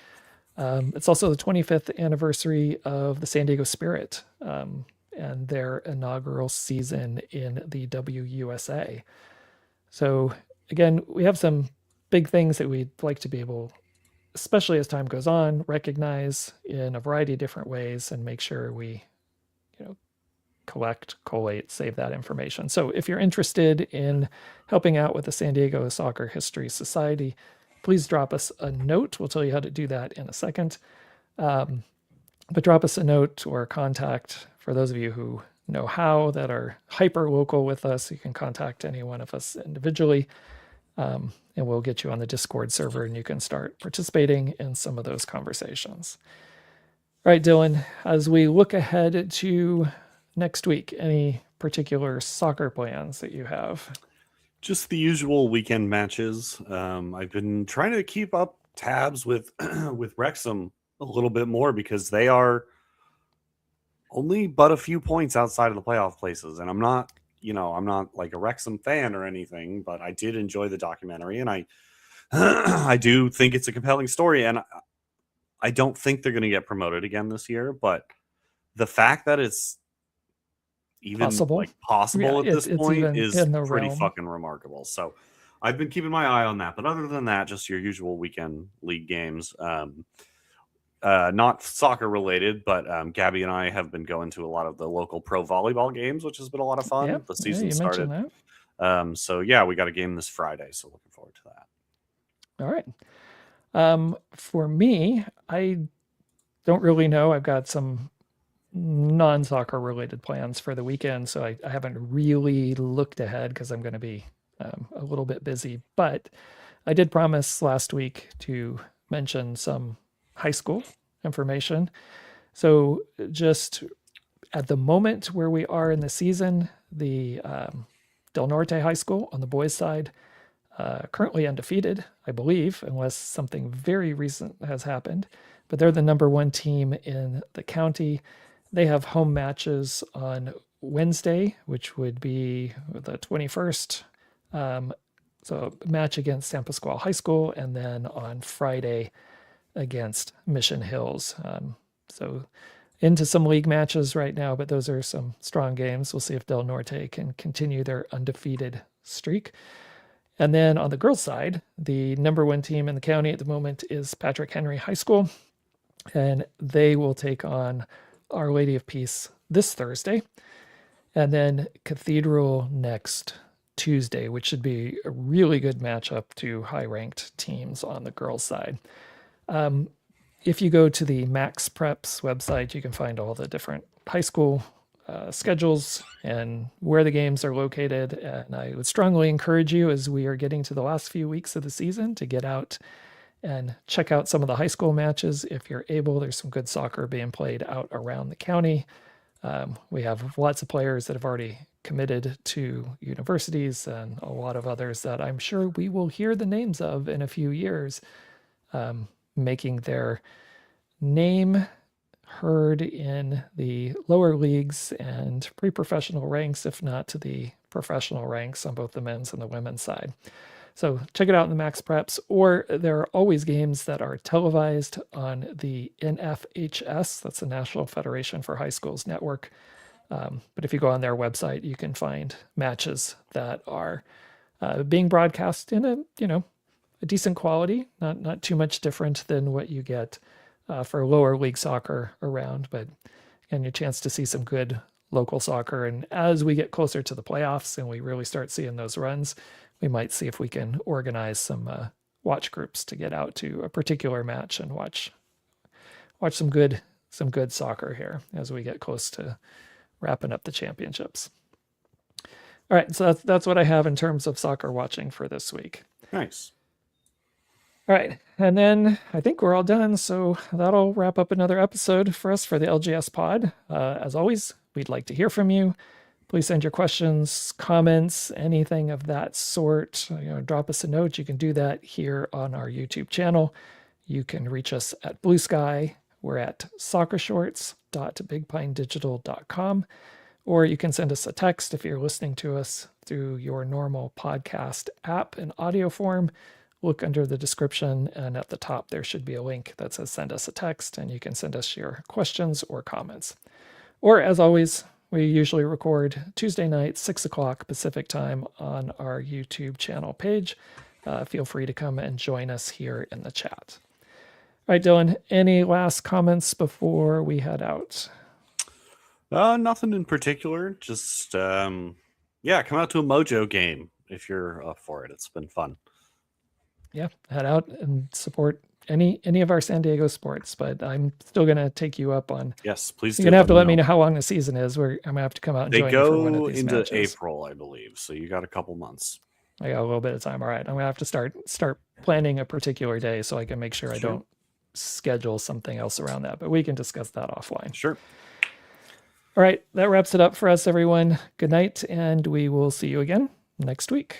It's also the 25th anniversary of the San Diego Spirit and their inaugural season in the WUSA. So again, we have some big things that we'd like to be able, especially as time goes on, recognize in a variety of different ways and make sure we, collect, collate, save that information. So if you're interested in helping out with the San Diego Soccer History Society, please drop us a note. We'll tell you how to do that in a second. But drop us a note or a contact. For those of you who know how, that are hyper local with us, you can contact any one of us individually. And we'll get you on the Discord server and you can start participating in some of those conversations. All right, Dylan, as we look ahead to next week, any particular soccer plans that you have? Just the usual weekend matches. I've been trying to keep up tabs with with Wrexham a little bit more because they are only but a few points outside of the playoff places, and I'm not like a Wrexham fan or anything, but I did enjoy the documentary, and I do think it's a compelling story, and I don't think they're going to get promoted again this year, but the fact that it's even possible at this point is pretty fucking remarkable. So I've been keeping my eye on that. But other than that, just your usual weekend league games. Not soccer related, but Gabby and I have been going to a lot of the local pro volleyball games, which has been a lot of fun. Yep. The season started. So yeah, we got a game this Friday. So looking forward to that. All right. For me, I don't really know. I've got some non-soccer related plans for the weekend, so I haven't really looked ahead because I'm going to be a little bit busy. But I did promise last week to mention some high school information. So just at the moment where we are in the season, the Del Norte High School on the boys' side, currently undefeated, I believe, unless something very recent has happened. But they're the number one team in the county. They have home matches on Wednesday, which would be the 21st. So a match against San Pasqual High School, and then on Friday against Mission Hills. So into some league matches right now, but those are some strong games. We'll see if Del Norte can continue their undefeated streak. And then on the girls' side, the number one team in the county at the moment is Patrick Henry High School, and they will take on Our Lady of Peace this Thursday, and then Cathedral next Tuesday, which should be a really good matchup to high-ranked teams on the girls' side. If you go to the Max Preps website, you can find all the different high school schedules and where the games are located. And I would strongly encourage you, as we are getting to the last few weeks of the season, to get out and check out some of the high school matches if you're able. There's some good soccer being played out around the county. We have lots of players that have already committed to universities, and a lot of others that I'm sure we will hear the names of in a few years, making their name heard in the lower leagues and pre-professional ranks, if not to the professional ranks on both the men's and the women's side. So check it out in the Max Preps, or there are always games that are televised on the NFHS, that's the National Federation for High Schools Network. But if you go on their website, you can find matches that are being broadcast in a decent quality, not too much different than what you get for lower league soccer around, but again, your chance to see some good local soccer. And as we get closer to the playoffs and we really start seeing those runs, we might see if we can organize some watch groups to get out to a particular match and watch some good soccer here as we get close to wrapping up the championships. All right, so that's what I have in terms of soccer watching for this week. Nice. All right, and then I think we're all done, so that'll wrap up another episode for us for the LGS Pod. As always, we'd like to hear from you. Please send your questions, comments, anything of that sort. Drop us a note. You can do that here on our YouTube channel. You can reach us at Blue Sky. We're at soccershorts.bigpinedigital.com, or you can send us a text if you're listening to us through your normal podcast app in audio form. Look under the description, and at the top there should be a link that says send us a text, and you can send us your questions or comments. Or as always, we usually record Tuesday night, 6 o'clock Pacific time on our YouTube channel page. Feel free to come and join us here in the chat. All right, Dylan, any last comments before we head out? Nothing in particular. Just, come out to a Mojo game if you're up for it. It's been fun. Yeah, head out and support any of our San Diego sports, but I'm still going to take you up on. Yes, please. You're going to have to let me know how long the season is. I'm going to have to come out and join you for one of these into matches. April, I believe. So you got a couple months. I got a little bit of time. All right, I'm going to have to start planning a particular day so I can make sure I don't schedule something else around that. But we can discuss that offline. Sure. All right, that wraps it up for us, everyone. Good night, and we will see you again next week.